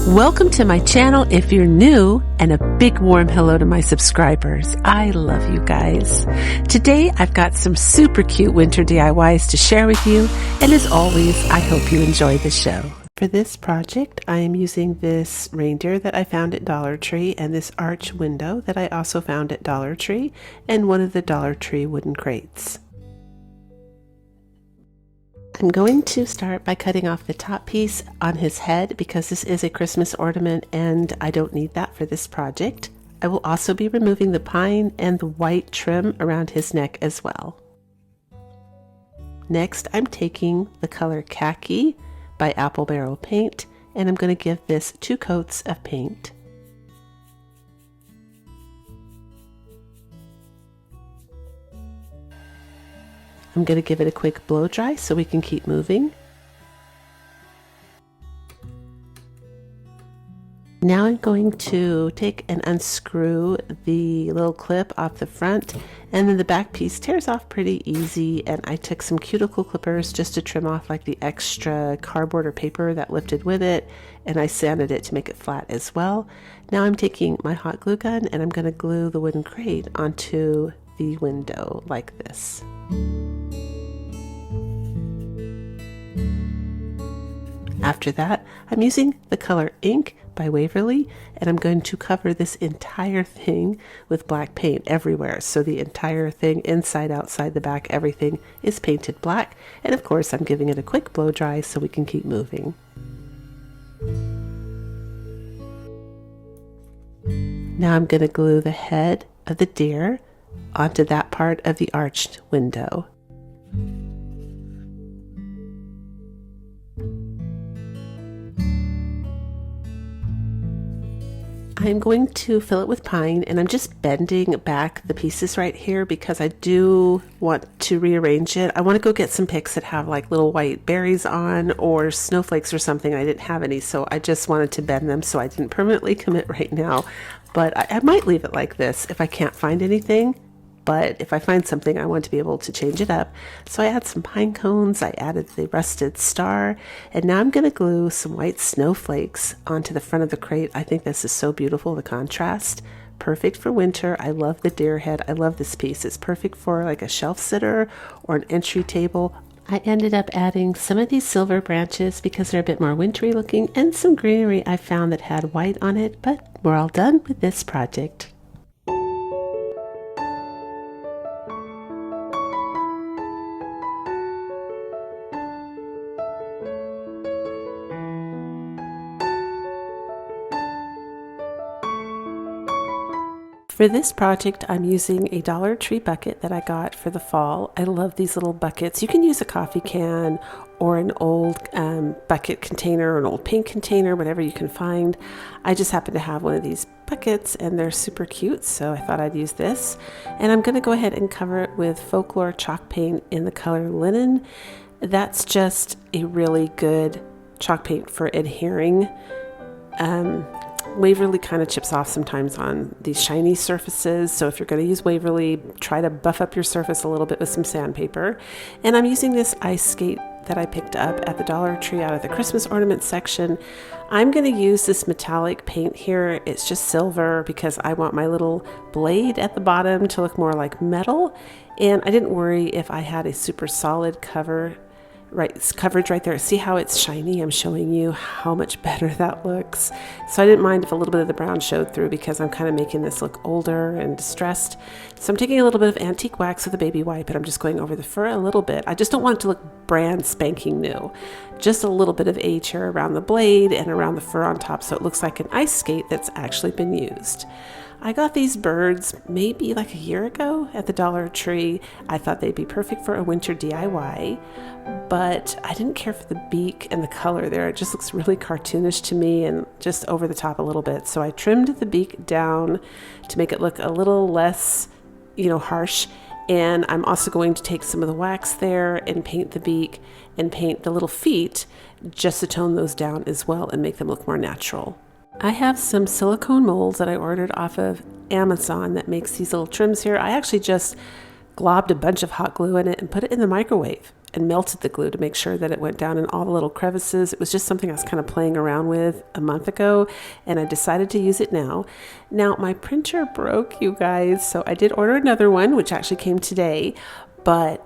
Welcome to my channel if you're new, and a big warm hello to my subscribers. I love you guys. Today I've got some super cute winter DIYs to share with you, and as always, I hope you enjoy the show. For this project, I am using this reindeer that I found at Dollar Tree and this arch window that I also found at Dollar Tree and one of the Dollar Tree wooden crates. I'm going to start by cutting off the top piece on his head because this is a Christmas ornament and I don't need that for this project. I will also be removing the pine and the white trim around his neck as well. Next, I'm taking the color Khaki by Apple Barrel Paint and I'm going to give this 2 coats of paint. I'm going to give it a quick blow dry so we can keep moving. Now I'm going to take and unscrew the little clip off the front, and then the back piece tears off pretty easy, and I took some cuticle clippers just to trim off like the extra cardboard or paper that lifted with it, and I sanded it to make it flat as well. Now I'm taking my hot glue gun and I'm going to glue the wooden crate onto the window like this. After that, I'm using the color Ink by Waverly, and I'm going to cover this entire thing with black paint everywhere. So the entire thing, inside, outside, the back, everything is painted black. And of course, I'm giving it a quick blow dry so we can keep moving. Now I'm going to glue the head of the deer onto that part of the arched window. I'm going to fill it with pine, and I'm just bending back the pieces right here because I do want to rearrange it. I want to go get some picks that have like little white berries on or snowflakes or something. I didn't have any, so I just wanted to bend them, so I didn't permanently commit right now. But I might leave it like this if I can't find anything. But if I find something, I want to be able to change it up. So I add some pine cones, I added the rusted star, and now I'm going to glue some white snowflakes onto the front of the crate. I think this is so beautiful, the contrast. Perfect for winter. I love the deer head. I love this piece. It's perfect for like a shelf sitter or an entry table. I ended up adding some of these silver branches because they're a bit more wintry looking, and some greenery I found that had white on it, but we're all done with this project. For this project, I'm using a Dollar Tree bucket that I got for the fall. I love these little buckets. You can use a coffee can or an old bucket container or an old paint container, whatever you can find. I just happen to have one of these buckets and they're super cute, so I thought I'd use this. And I'm going to go ahead and cover it with Folklore chalk paint in the color Linen. That's just a really good chalk paint for adhering. Waverly kind of chips off sometimes on these shiny surfaces, so if you're going to use Waverly, try to buff up your surface a little bit with some sandpaper. And I'm using this ice skate that I picked up at the Dollar Tree out of the Christmas ornament section. I'm going to use this metallic paint here. It's just silver because I want my little blade at the bottom to look more like metal, and I didn't worry if I had a super solid coverage right there. See how it's shiny? I'm showing you how much better that looks. So I didn't mind if a little bit of the brown showed through because I'm kind of making this look older and distressed. So I'm taking a little bit of antique wax with a baby wipe and I'm just going over the fur a little bit. I just don't want it to look brand spanking new. Just a little bit of age here around the blade and around the fur on top so it looks like an ice skate that's actually been used. I got these birds maybe like a year ago at the Dollar Tree. I thought they'd be perfect for a winter DIY, but I didn't care for the beak and the color there. It just looks really cartoonish to me and just over the top a little bit. So I trimmed the beak down to make it look a little less, harsh. And I'm also going to take some of the wax there and paint the beak and paint the little feet just to tone those down as well and make them look more natural. I have some silicone molds that I ordered off of Amazon that makes these little trims here. I actually just globbed a bunch of hot glue in it and put it in the microwave. and melted the glue to make sure that it went down in all the little crevices. It was just something I was kind of playing around with a month ago, and I decided to use it now. Now, my printer broke, you guys, so I did order another one, which actually came today, but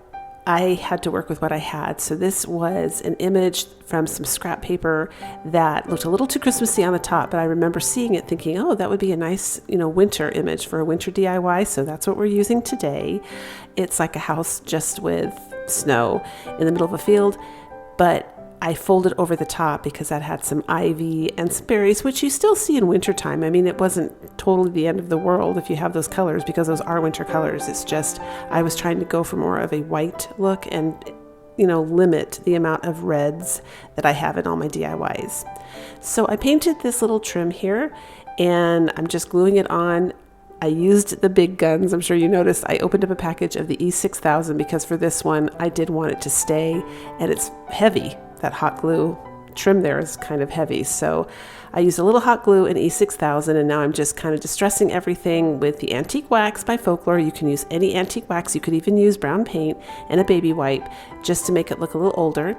I had to work with what I had. So this was an image from some scrap paper that looked a little too Christmassy on the top, but I remember seeing it thinking, oh, that would be a nice, winter image for a winter DIY. So that's what we're using today. It's like a house just with snow in the middle of a field, but I folded over the top because that had some ivy and some berries, which you still see in wintertime. I mean, it wasn't totally the end of the world if you have those colors, because those are winter colors. It's just I was trying to go for more of a white look and, limit the amount of reds that I have in all my DIYs. So I painted this little trim here, and I'm just gluing it on. I used the big guns. I'm sure you noticed I opened up a package of the E6000 because for this one, I did want it to stay, and it's heavy. That hot glue trim there is kind of heavy. So I used a little hot glue in E6000, and now I'm just kind of distressing everything with the Antique Wax by Folklore. You can use any antique wax. You could even use brown paint and a baby wipe just to make it look a little older.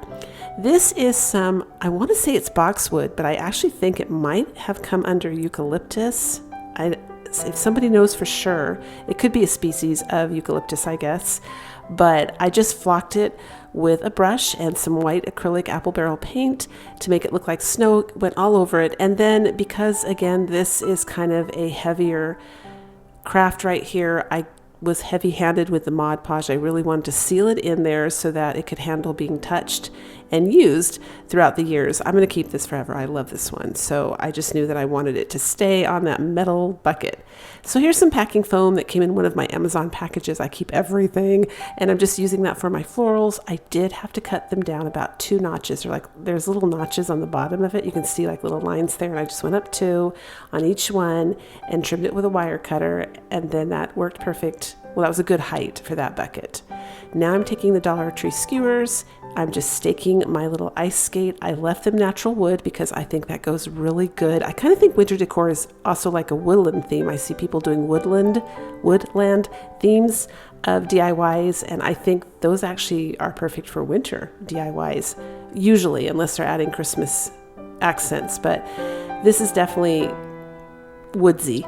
This is some, I want to say it's boxwood, but I actually think it might have come under eucalyptus. If somebody knows for sure, it could be a species of eucalyptus, I guess. But I just flocked it with a brush and some white acrylic apple barrel paint to make it look like snow went all over it. And then because, again, this is kind of a heavier craft right here, I was heavy-handed with the Mod Podge. I really wanted to seal it in there so that it could handle being touched and used throughout the years. I'm going to keep this forever. I love this one. So I just knew that I wanted it to stay on that metal bucket. So here's some packing foam that came in one of my Amazon packages. I keep everything, and I'm just using that for my florals. I did have to cut them down about 2 notches, or there's little notches on the bottom of it. You can see like little lines there, and I just went up 2 on each one and trimmed it with a wire cutter, and then that worked perfect. Well, that was a good height for that bucket. Now I'm taking the Dollar Tree skewers. I'm just staking my little ice skate. I left them natural wood because I think that goes really good. I kind of think winter decor is also like a woodland theme. I see people doing woodland themes of DIYs, and I think those actually are perfect for winter DIYs, usually, unless they're adding Christmas accents. But this is definitely woodsy.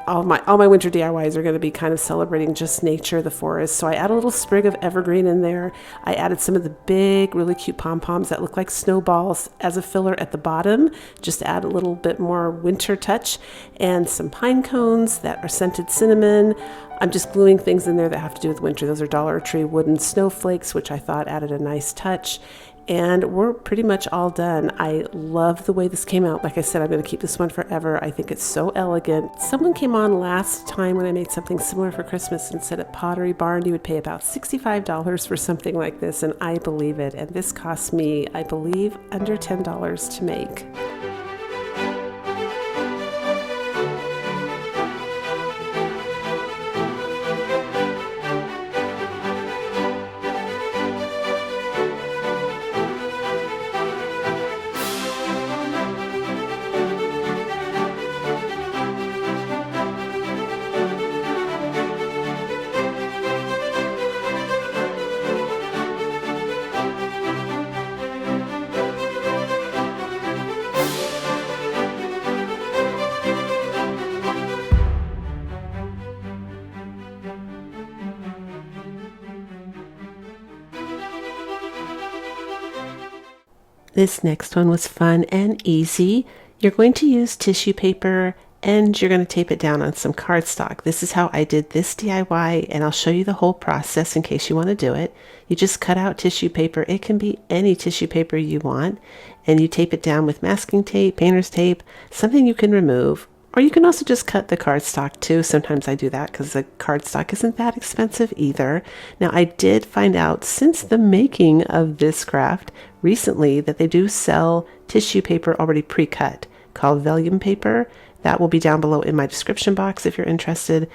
All my winter DIYs are going to be kind of celebrating just nature, the forest. So I add a little sprig of evergreen in there. I added some of the big, really cute pom-poms that look like snowballs as a filler at the bottom, just to add a little bit more winter touch, and some pine cones that are scented cinnamon. I'm just gluing things in there that have to do with winter. Those are Dollar Tree wooden snowflakes, which I thought added a nice touch. And we're pretty much all done. I love the way this came out. Like I said, I'm going to keep this one forever. I think it's so elegant. Someone came on last time when I made something similar for Christmas and said at Pottery Barn you would pay about $65 for something like this, and I believe it. And this cost me, I believe, under $10 to make. This next one was fun and easy. You're going to use tissue paper and you're going to tape it down on some cardstock. This is how I did this DIY, and I'll show you the whole process in case you want to do it. You just cut out tissue paper. It can be any tissue paper you want, and you tape it down with masking tape, painter's tape, something you can remove. Or you can also just cut the cardstock too. Sometimes I do that because the cardstock isn't that expensive either. Now I did find out since the making of this craft recently that they do sell tissue paper already pre-cut called Vellum paper. That will be down below in my description box if you're interested.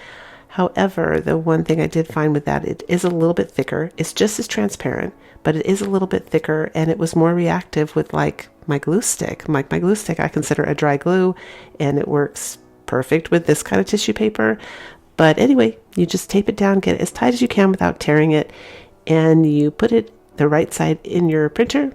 However, the one thing I did find with that, it is a little bit thicker. It's just as transparent, but it is a little bit thicker, and it was more reactive with like my glue stick. My glue stick I consider a dry glue, and it works perfect with this kind of tissue paper. But anyway, you just tape it down, get it as tight as you can without tearing it, and you put it the right side in your printer,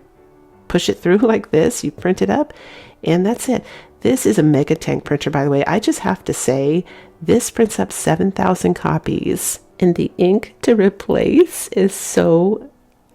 push it through like this, you print it up, and that's it. This is a mega tank printer, by the way. I just have to say, this prints up 7,000 copies, and the ink to replace is so,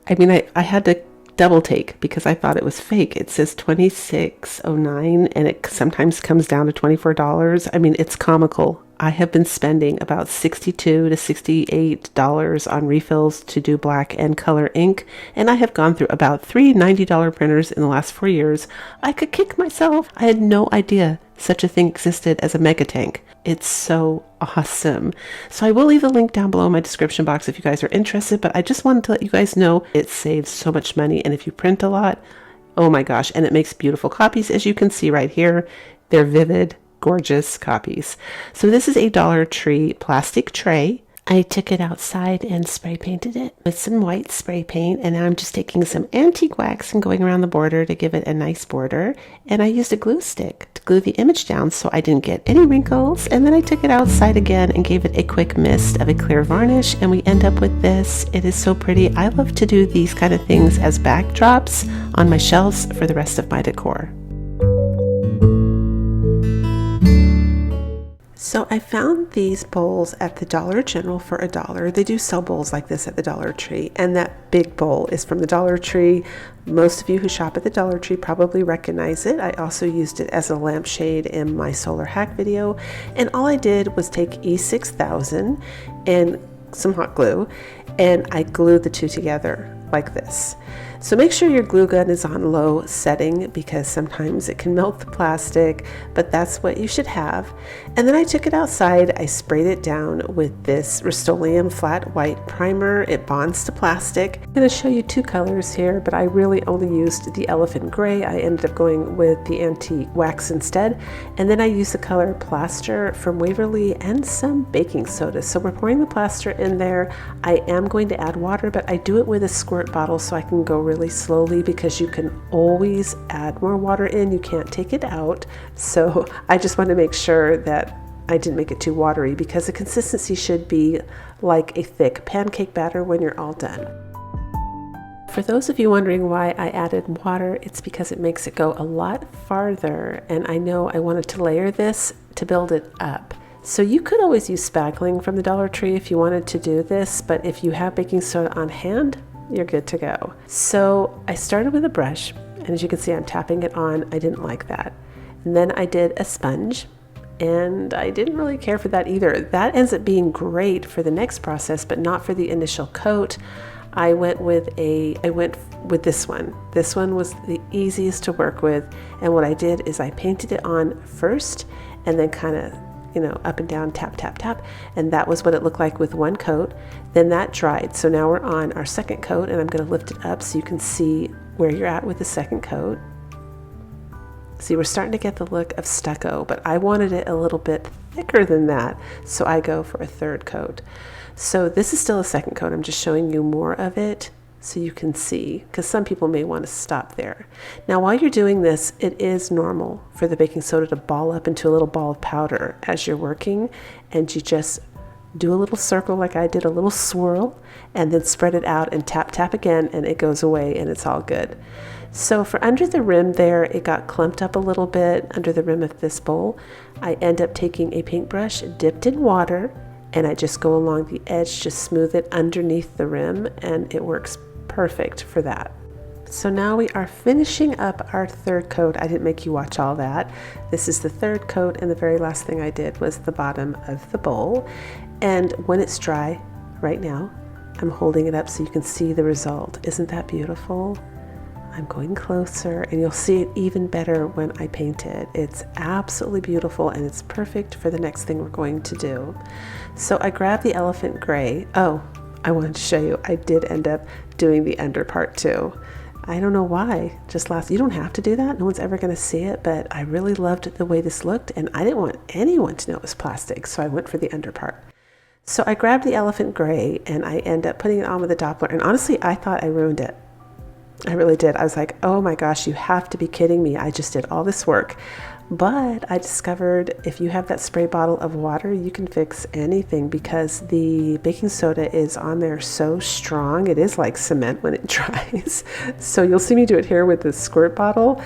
I mean, I had to double take because I thought it was fake. It says $26.09 and it sometimes comes down to $24. I mean, it's comical. I have been spending about $62 to $68 on refills to do black and color ink, and I have gone through about 3 $90 printers in the last 4 years. I could kick myself. I had no idea such a thing existed as a mega tank. It's so awesome. So I will leave the link down below in my description box if you guys are interested, but I just wanted to let you guys know it saves so much money, and if you print a lot, oh my gosh, and it makes beautiful copies, as you can see right here. They're vivid, gorgeous copies. So this is a Dollar Tree plastic tray. I took it outside and spray painted it with some white spray paint, and now I'm just taking some antique wax and going around the border to give it a nice border. And I used a glue stick to glue the image down so I didn't get any wrinkles, and then I took it outside again and gave it a quick mist of a clear varnish, and we end up with this. It is so pretty. I love to do these kind of things as backdrops on my shelves for the rest of my decor. So I found these bowls at the Dollar General for $1. They do sell bowls like this at the Dollar Tree, and that big bowl is from the Dollar Tree. Most of you who shop at the Dollar Tree probably recognize it. I also used it as a lampshade in my solar hack video, and all I did was take E6000 and some hot glue, and I glued the two together like this. So make sure your glue gun is on low setting because sometimes it can melt the plastic, but that's what you should have. And then I took it outside, I sprayed it down with this Rust-Oleum flat white primer. It bonds to plastic. I'm going to show you two colors here, but I really only used the elephant gray. I ended up going with the antique wax instead. And then I used the color plaster from Waverly and some baking soda. So we're pouring the plaster in there. I am going to add water, but I do it with a squirt bottle so I can go really slowly because you can always add more water in. You can't take it out. So I just want to make sure that I didn't make it too watery because the consistency should be like a thick pancake batter when you're all done. For those of you wondering why I added water, it's because it makes it go a lot farther, and I know I wanted to layer this to build it up. So you could always use spackling from the Dollar Tree if you wanted to do this, but if you have baking soda on hand, you're good to go. So I started with a brush, and as you can see, I'm tapping it on. I didn't like that. And then I did a sponge, and I didn't really care for that either. That ends up being great for the next process, but not for the initial coat. I went with this one. This one was the easiest to work with, and what I did is I painted it on first, and then kind of, you know, up and down, tap, tap, tap. And that was what it looked like with one coat. Then that dried. So now we're on our second coat, and I'm going to lift it up so you can see where you're at with the second coat. See, we're starting to get the look of stucco, but I wanted it a little bit thicker than that. So I go for a third coat. So this is still a second coat. I'm just showing you more of it so you can see, because some people may want to stop there. Now, while you're doing this, it is normal for the baking soda to ball up into a little ball of powder as you're working, and you just do a little circle like I did, a little swirl, and then spread it out and tap, tap again, and it goes away and it's all good. So for under the rim there, it got clumped up a little bit under the rim of this bowl. I end up taking a paintbrush dipped in water, and I just go along the edge, just smooth it underneath the rim, and it works perfect for that. So now we are finishing up our third coat. I didn't make you watch all that. This is the third coat, and the very last thing I did was the bottom of the bowl. And when it's dry, right now, I'm holding it up so you can see the result. Isn't that beautiful? I'm going closer, and you'll see it even better when I paint it. It's absolutely beautiful, and it's perfect for the next thing we're going to do. So I grabbed the elephant gray. Oh, I wanted to show you, I did end up doing the under part too. I don't know why, you don't have to do that. No one's ever going to see it, but I really loved the way this looked, and I didn't want anyone to know it was plastic, so I went for the under part. So I grabbed the elephant gray, and I end up putting it on with a Doppler, and honestly, I thought I ruined it. I really did. I was like, oh my gosh, you have to be kidding me. I just did all this work. But I discovered if you have that spray bottle of water, you can fix anything because the baking soda is on there so strong. It is like cement when it dries. So you'll see me do it here with the squirt bottle.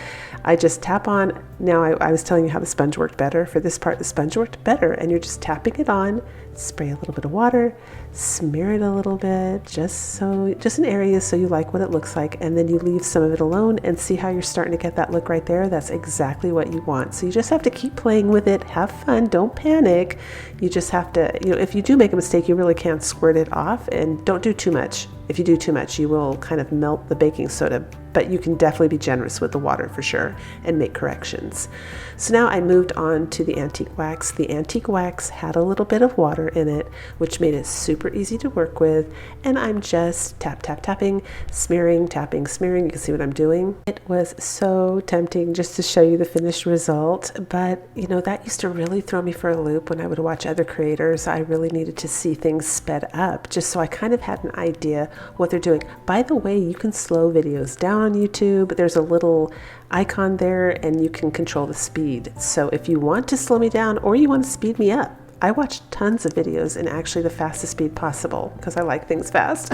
I just tap on. Now I was telling you how the sponge worked better. For this part, the sponge worked better, and you're just tapping it on, spray a little bit of water, smear it a little bit, just in areas so you like what it looks like, and then you leave some of it alone and see how you're starting to get that look right there. That's exactly what you want. So you just have to keep playing with it, have fun, don't panic. You just have to, if you do make a mistake, you really can't squirt it off, and don't do too much. If you do too much, you will kind of melt the baking soda, but you can definitely be generous with the water for sure and make corrections. So now I moved on to the antique wax. The antique wax had a little bit of water in it, which made it super easy to work with, and I'm just tapping, smearing, tapping, smearing. You can see what I'm doing. It was so tempting just to show you the finished result, but that used to really throw me for a loop when I would watch other creators. I really needed to see things sped up just so I kind of had an idea what they're doing. By the way, you can slow videos down on YouTube. There's a little icon there and you can control the speed. So if you want to slow me down or you want to speed me up, I watch tons of videos in actually the fastest speed possible because I like things fast.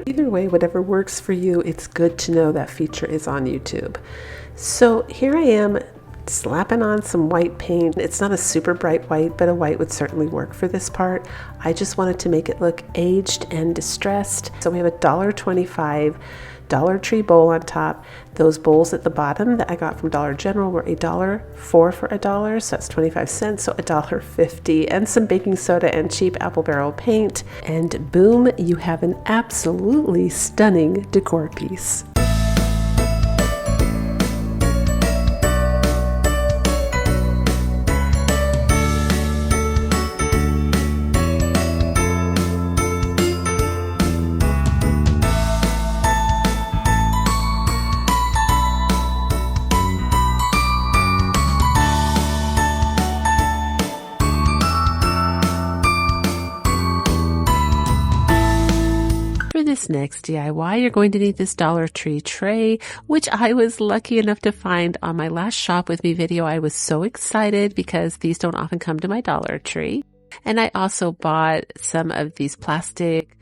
Either way, whatever works for you, it's good to know that feature is on YouTube. So here I am slapping on some white paint. It's not a super bright white, but a white would certainly work for this part. I just wanted to make it look aged and distressed. So we have a $1.25 Dollar Tree bowl on top. Those bowls at the bottom that I got from Dollar General were $1, 4 for $1, so that's 25 cents, so $1.50, and some baking soda and cheap apple barrel paint, and boom, you have an absolutely stunning decor piece. This next DIY, you're going to need this Dollar Tree tray, which I was lucky enough to find on my last Shop With Me video. I was so excited because these don't often come to my Dollar Tree. And I also bought some of these plastic,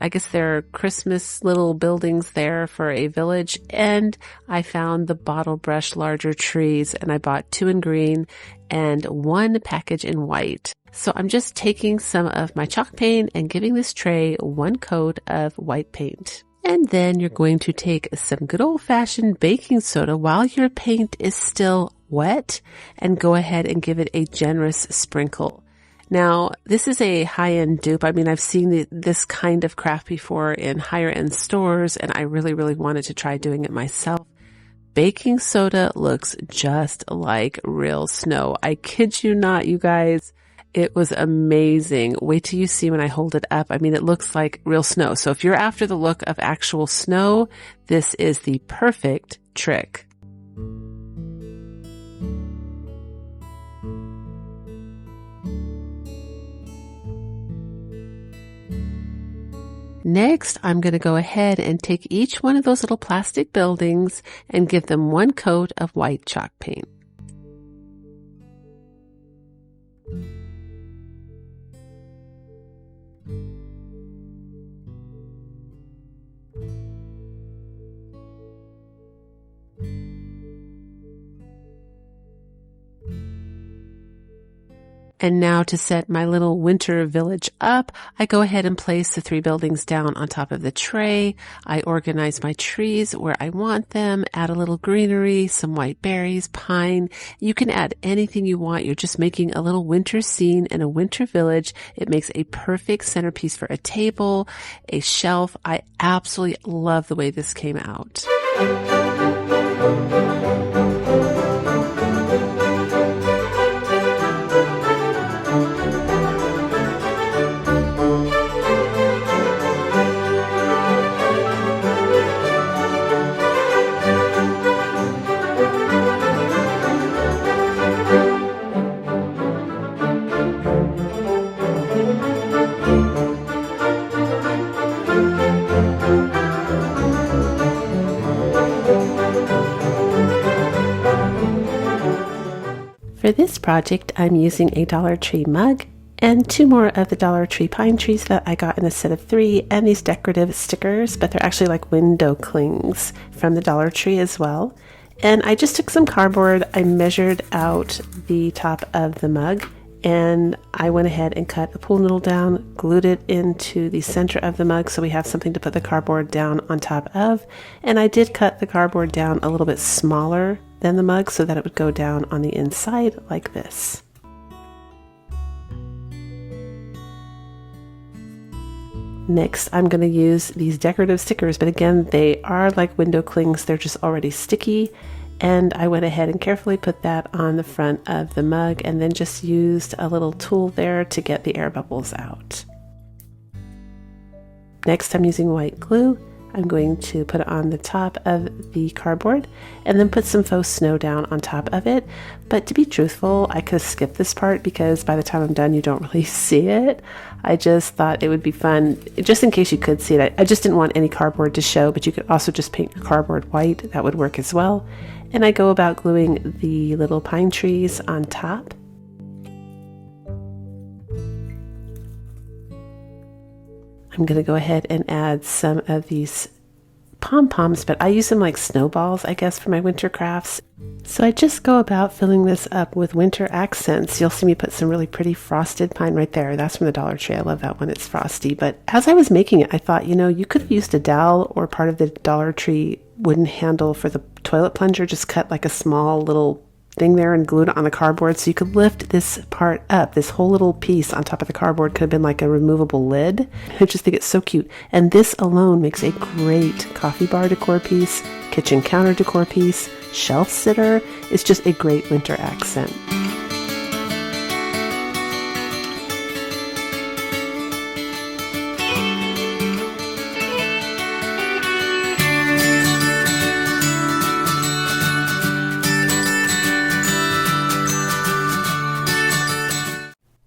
I guess they're Christmas little buildings there for a village. And I found the bottle brush larger trees, and I bought 2 in green and 1 package in white. So I'm just taking some of my chalk paint and giving this tray 1 coat of white paint. And then you're going to take some good old-fashioned baking soda while your paint is still wet and go ahead and give it a generous sprinkle. Now, this is a high-end dupe. I mean, I've seen this kind of craft before in higher-end stores, and I really, really wanted to try doing it myself. Baking soda looks just like real snow. I kid you not, you guys. It was amazing. Wait till you see when I hold it up. I mean, it looks like real snow. So if you're after the look of actual snow, this is the perfect trick. Next, I'm going to go ahead and take each one of those little plastic buildings and give them 1 coat of white chalk paint. And now to set my little winter village up, I go ahead and place the 3 buildings down on top of the tray. I organize my trees where I want them, add a little greenery, some white berries, pine. You can add anything you want. You're just making a little winter scene in a winter village. It makes a perfect centerpiece for a table, a shelf. I absolutely love the way this came out. For this project, I'm using a Dollar Tree mug and 2 more of the Dollar Tree pine trees that I got in a set of 3, and these decorative stickers, but they're actually like window clings from the Dollar Tree as well. And I just took some cardboard, I measured out the top of the mug, and I went ahead and cut a pool noodle down, glued it into the center of the mug so we have something to put the cardboard down on top of. And I did cut the cardboard down a little bit smaller than the mug so that it would go down on the inside like this. Next, I'm going to use these decorative stickers, but again, they are like window clings. They're just already sticky. And I went ahead and carefully put that on the front of the mug and then just used a little tool there to get the air bubbles out. Next, I'm using white glue. I'm going to put it on the top of the cardboard and then put some faux snow down on top of it. But to be truthful, I could skip this part because by the time I'm done, you don't really see it. I just thought it would be fun, just in case you could see it. I just didn't want any cardboard to show, but you could also just paint your cardboard white. That would work as well. And I go about gluing the little pine trees on top. I'm going to go ahead and add some of these pom-poms, but I use them like snowballs, I guess, for my winter crafts. So I just go about filling this up with winter accents. You'll see me put some really pretty frosted pine right there. That's from the Dollar Tree. I love that one. It's frosty. But as I was making it, I thought, you could have used a dowel or part of the Dollar Tree wooden handle for the toilet plunger. Just cut like a small little thing there and glued it on the cardboard so you could lift this part up. This whole little piece on top of the cardboard could have been like a removable lid. I just think it's so cute. And this alone makes a great coffee bar decor piece, kitchen counter decor piece, shelf sitter. It's just a great winter accent.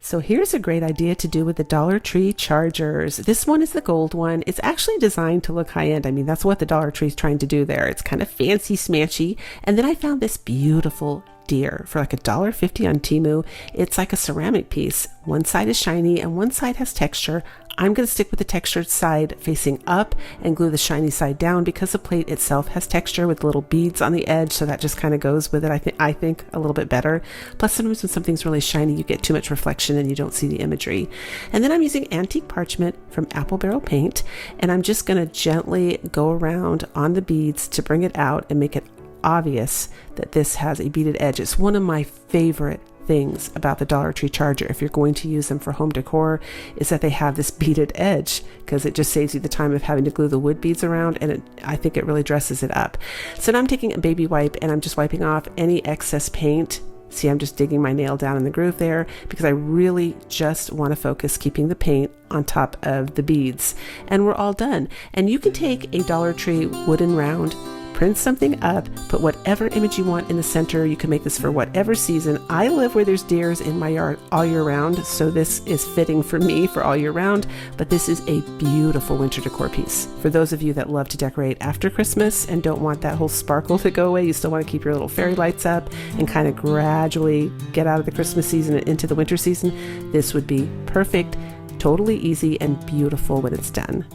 So here's a great idea to do with the Dollar Tree chargers. This one is the gold one. It's actually designed to look high-end. I mean, that's what the Dollar Tree is trying to do there. It's kind of fancy smashy. And then I found this beautiful deer for like $1.50 on Temu. It's like a ceramic piece. One side is shiny and one side has texture. I'm going to stick with the textured side facing up and glue the shiny side down because the plate itself has texture with little beads on the edge, so that just kind of goes with it, I think a little bit better. Plus, sometimes when something's really shiny, you get too much reflection and you don't see the imagery. And then I'm using antique parchment from Apple Barrel Paint, and I'm just going to gently go around on the beads to bring it out and make it obvious that this has a beaded edge. It's one of my favorite things about the Dollar Tree charger, if you're going to use them for home decor, is that they have this beaded edge because it just saves you the time of having to glue the wood beads around, and I think it really dresses it up. So now I'm taking a baby wipe and I'm just wiping off any excess paint. See, I'm just digging my nail down in the groove there because I really just want to focus keeping the paint on top of the beads. And we're all done. And you can take a Dollar Tree wooden round, print something up, put whatever image you want in the center. You can make this for whatever season. I live where there's deers in my yard all year round, so this is fitting for me for all year round, but this is a beautiful winter decor piece. For those of you that love to decorate after Christmas and don't want that whole sparkle to go away, you still want to keep your little fairy lights up and kind of gradually get out of the Christmas season and into the winter season, this would be perfect, totally easy and beautiful when it's done.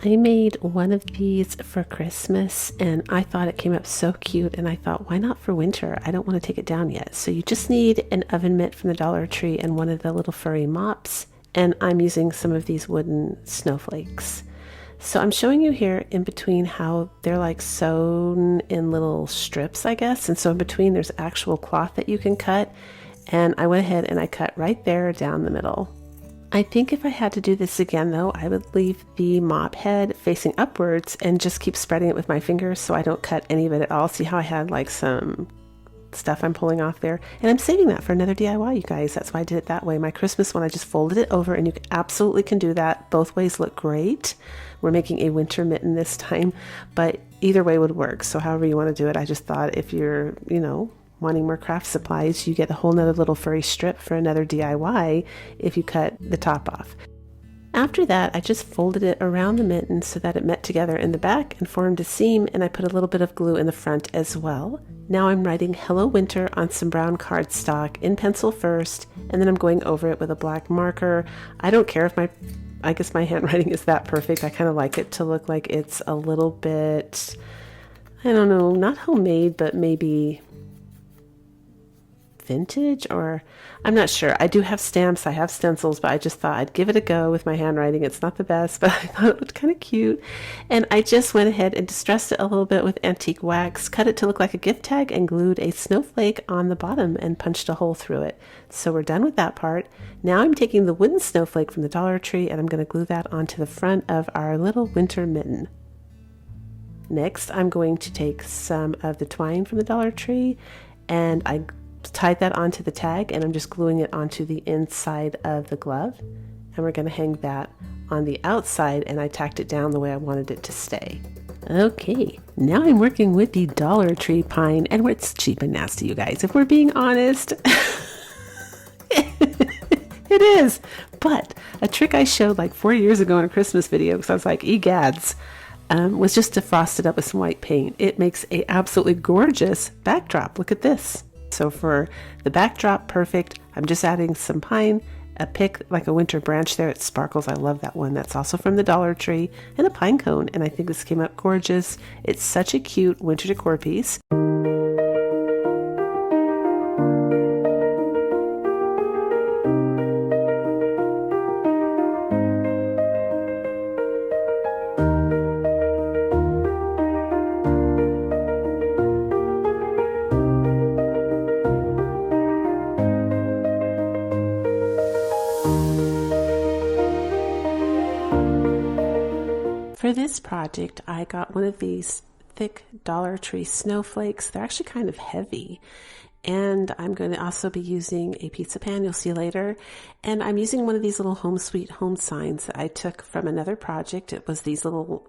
I made one of these for Christmas and I thought it came up so cute, and I thought, why not for winter? I don't want to take it down yet. So you just need an oven mitt from the Dollar Tree and one of the little furry mops, and I'm using some of these wooden snowflakes. So I'm showing you here in between how they're like sewn in little strips, I guess, and so in between there's actual cloth that you can cut, and I went ahead and I cut right there down the middle. I think if I had to do this again though, I would leave the mop head facing upwards and just keep spreading it with my fingers so I don't cut any of it at all. See how I had like some stuff I'm pulling off there? And I'm saving that for another DIY, you guys. That's why I did it that way. My Christmas one, I just folded it over, and you absolutely can do that. Both ways look great. We're making a winter mitten this time, but either way would work. So however you want to do it, I just thought if you're, wanting more craft supplies, you get a whole nother little furry strip for another DIY if you cut the top off. After that, I just folded it around the mitten so that it met together in the back and formed a seam, and I put a little bit of glue in the front as well. Now I'm writing Hello Winter on some brown cardstock in pencil first, and then I'm going over it with a black marker. I don't care if I guess my handwriting is that perfect. I kind of like it to look like it's a little bit, I don't know, not homemade, but maybe vintage, or I'm not sure. I do have stamps, I have stencils, but I just thought I'd give it a go with my handwriting. It's not the best, but I thought it looked kind of cute. And I just went ahead and distressed it a little bit with antique wax, cut it to look like a gift tag, and glued a snowflake on the bottom and punched a hole through it. So we're done with that part. Now I'm taking the wooden snowflake from the Dollar Tree and I'm going to glue that onto the front of our little winter mitten. Next, I'm going to take some of the twine from the Dollar Tree, and I tied that onto the tag, and I'm just gluing it onto the inside of the glove, and we're going to hang that on the outside, and I tacked it down the way I wanted it to stay. Okay, now I'm working with the Dollar Tree pine, and it's cheap and nasty, you guys, if we're being honest. It is, but a trick I showed like 4 years ago in a Christmas video, because I was like, egads, was just to frost it up with some white paint. It makes a absolutely gorgeous backdrop. Look at this. So for the backdrop, perfect. I'm just adding some pine, a pick, like a winter branch there. It sparkles. I love that one. That's also from the Dollar Tree, and a pine cone. And I think this came up gorgeous. It's such a cute winter decor piece. For this project, I got one of these thick Dollar Tree snowflakes. They're actually kind of heavy. And I'm going to also be using a pizza pan, you'll see later. And I'm using one of these little home sweet home signs that I took from another project. It was these little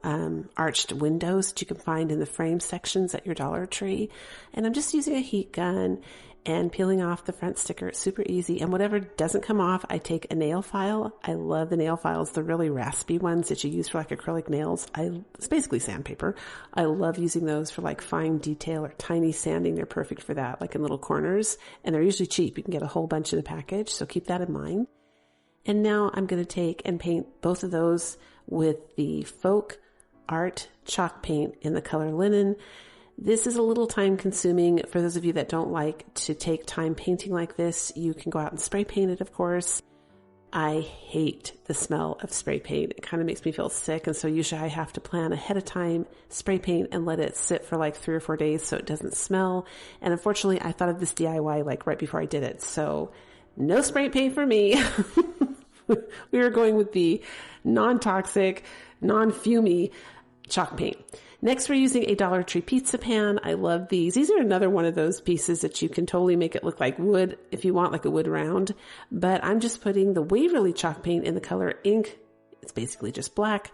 arched windows that you can find in the frame sections at your Dollar Tree. And I'm just using a heat gun and peeling off the front sticker. It's super easy. And whatever doesn't come off, I take a nail file. I love the nail files, the really raspy ones that you use for like acrylic nails. It's basically sandpaper. I love using those for like fine detail or tiny sanding. They're perfect for that, like in little corners. And they're usually cheap. You can get a whole bunch in a package, so keep that in mind. And now I'm going to take and paint both of those with the Folk Art chalk paint in the color Linen. This is a little time consuming. For those of you that don't like to take time painting like this, you can go out and spray paint it, of course. I hate the smell of spray paint. It kind of makes me feel sick, and so usually I have to plan ahead of time, spray paint, and let it sit for like 3 or 4 days so it doesn't smell. And unfortunately, I thought of this DIY like right before I did it, so no spray paint for me. We were going with the non-toxic, non-fumey chalk paint. Next, we're using a Dollar Tree pizza pan. I love these. These are another one of those pieces that you can totally make it look like wood if you want like a wood round. But I'm just putting the Waverly chalk paint in the color Ink. It's basically just black.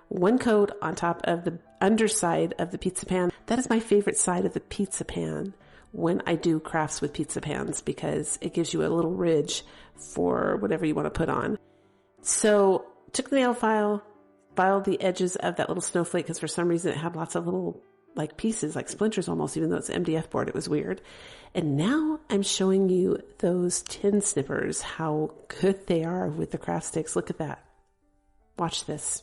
One coat on top of the underside of the pizza pan. That is my favorite side of the pizza pan when I do crafts with pizza pans, because it gives you a little ridge for whatever you want to put on. So took the nail file, filed the edges of that little snowflake, because for some reason it had lots of little like pieces, like splinters almost, even though it's an MDF board. It was weird. And now I'm showing you those tin snippers, how good they are with the craft sticks. Look at that. Watch this.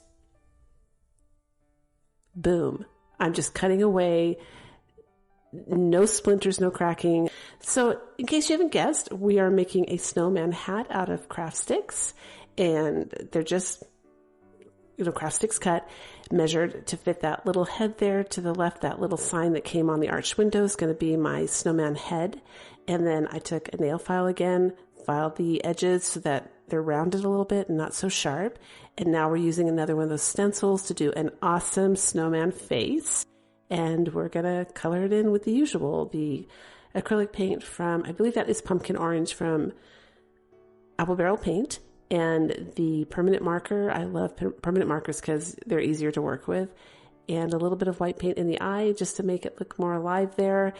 Boom. I'm just cutting away. No splinters, no cracking. So in case you haven't guessed, we are making a snowman hat out of craft sticks, and they're just, craft sticks cut, measured to fit that little head there to the left. That little sign that came on the arched window is going to be my snowman head. And then I took a nail file again, filed the edges so that they're rounded a little bit and not so sharp. And now we're using another one of those stencils to do an awesome snowman face. And we're going to color it in with the usual, the acrylic paint from, I believe that is pumpkin orange from Apple Barrel Paint. And the permanent marker, I love permanent markers because they're easier to work with. And a little bit of white paint in the eye just to make it look more alive there.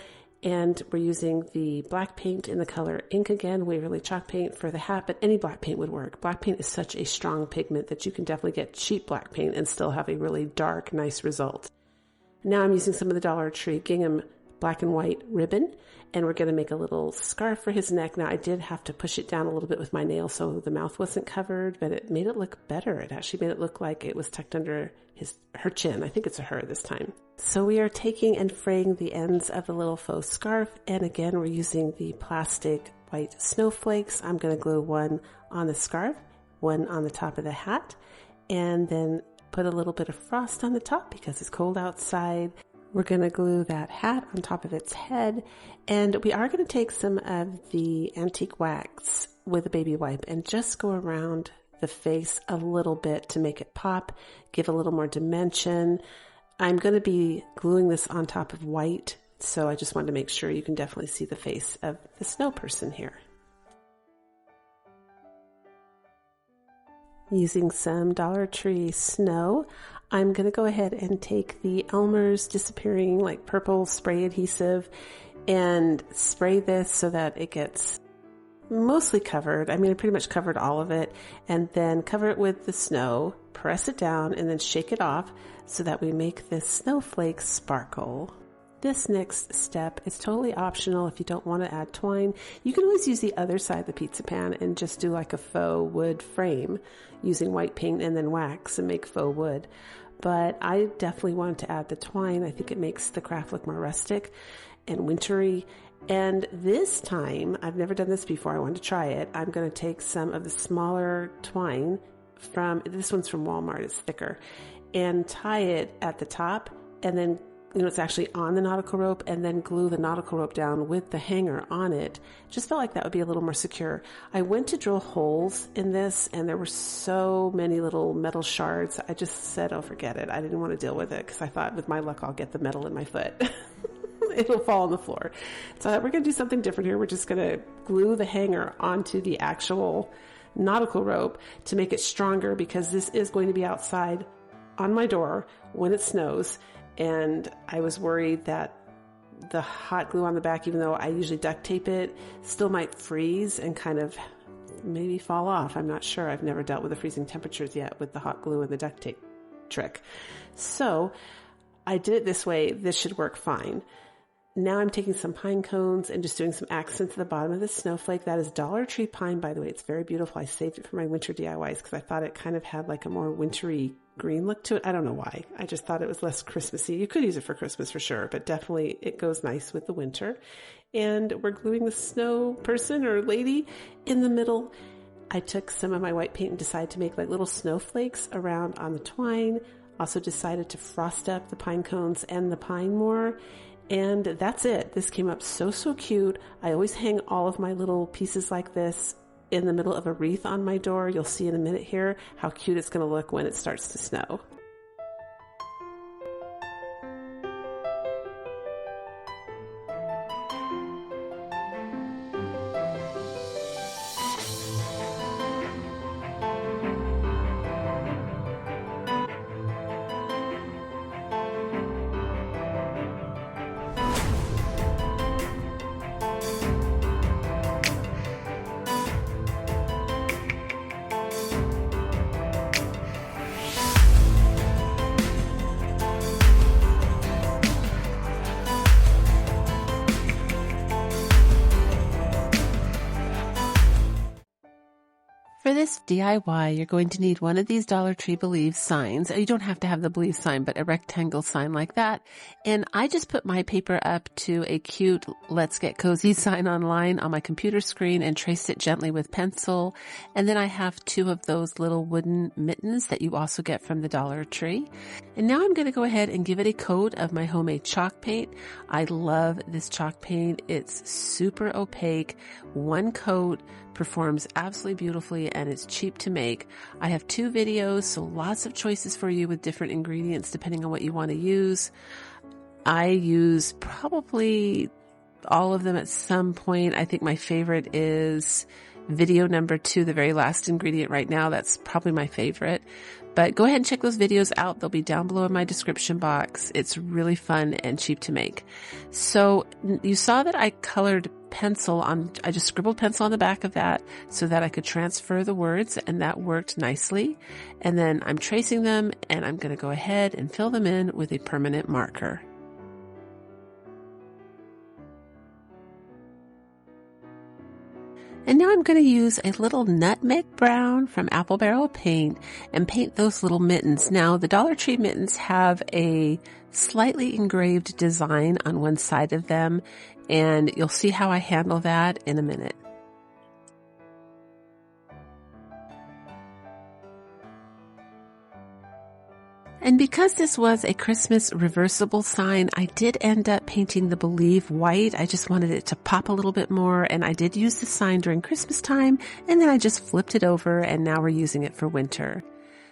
And we're using the black paint in the color ink again, Waverly chalk paint for the hat, but any black paint would work. Black paint is such a strong pigment that you can definitely get cheap black paint and still have a really dark, nice result. Now I'm using some of the Dollar Tree gingham black and white ribbon, and we're going to make a little scarf for his neck. Now I did have to push it down a little bit with my nail so the mouth wasn't covered, but it made it look better. It actually made it look like it was tucked under her chin. I think it's a her this time. So we are taking and fraying the ends of the little faux scarf, and again we're using the plastic white snowflakes. I'm going to glue one on the scarf, one on the top of the hat, and then put a little bit of frost on the top because it's cold outside. We're going to glue that hat on top of its head, and we are going to take some of the antique wax with a baby wipe and just go around the face a little bit to make it pop, give a little more dimension. I'm going to be gluing this on top of white, so I just wanted to make sure you can definitely see the face of the snow person here. Using some Dollar Tree snow, I'm going to go ahead and take the Elmer's disappearing like purple spray adhesive and spray this so that it gets mostly covered. I mean, I pretty much covered all of it, and then cover it with the snow, press it down, and then shake it off so that we make this snowflake sparkle. This next step is totally optional if you don't want to add twine. You can always use the other side of the pizza pan and just do like a faux wood frame using white paint and then wax and make faux wood. But I definitely wanted to add the twine. I think it makes the craft look more rustic and wintry. And this time, I've never done this before, I wanted to try it. I'm going to take some of the smaller twine this one's from Walmart, it's thicker, and tie it at the top, and then it's actually on the nautical rope, and then glue the nautical rope down with the hanger on it. Just felt like that would be a little more secure. I went to drill holes in this, and there were so many little metal shards. I just said, oh, forget it. I didn't want to deal with it because I thought with my luck, I'll get the metal in my foot. It'll fall on the floor. So I thought we're going to do something different here. We're just going to glue the hanger onto the actual nautical rope to make it stronger, because this is going to be outside on my door when it snows. And I was worried that the hot glue on the back, even though I usually duct tape it, still might freeze and kind of maybe fall off. I'm not sure. I've never dealt with the freezing temperatures yet with the hot glue and the duct tape trick. So I did it this way. This should work fine. Now I'm taking some pine cones and just doing some accents at the bottom of the snowflake. That is Dollar Tree pine, by the way. It's very beautiful. I saved it for my winter DIYs because I thought it kind of had like a more wintry green look to it. I don't know why. I just thought it was less Christmassy. You could use it for Christmas for sure, but definitely it goes nice with the winter. And we're gluing the snow person or lady in the middle. I took some of my white paint and decided to make like little snowflakes around on the twine. Also decided to frost up the pine cones and the pine more. And that's it. This came up so cute. I always hang all of my little pieces like this in the middle of a wreath on my door. You'll see in a minute here how cute it's going to look when it starts to snow. For this DIY, you're going to need one of these Dollar Tree Believe signs. You don't have to have the Believe sign, but a rectangle sign like that. And I just put my paper up to a cute Let's Get Cozy sign online on my computer screen and traced it gently with pencil. And then I have two of those little wooden mittens that you also get from the Dollar Tree. And now I'm going to go ahead and give it a coat of my homemade chalk paint. I love this chalk paint. It's super opaque. One coat performs absolutely beautifully, and it's cheap to make. I have 2 videos, so lots of choices for you with different ingredients depending on what you want to use. I use probably all of them at some point. I think my favorite is video number 2, the very last ingredient right now. That's probably my favorite. But go ahead and check those videos out. They'll be down below in my description box. It's really fun and cheap to make. So you saw that I colored pencil on, I just scribbled pencil on the back of that so that I could transfer the words, and that worked nicely. And then I'm tracing them, and I'm going to go ahead and fill them in with a permanent marker. And now I'm going to use a little nutmeg brown from Apple Barrel Paint and paint those little mittens. Now, the Dollar Tree mittens have a slightly engraved design on one side of them, and you'll see how I handle that in a minute. And because this was a Christmas reversible sign, I did end up painting the Believe white. I just wanted it to pop a little bit more, and I did use the sign during Christmas time, and then I just flipped it over, and now we're using it for winter.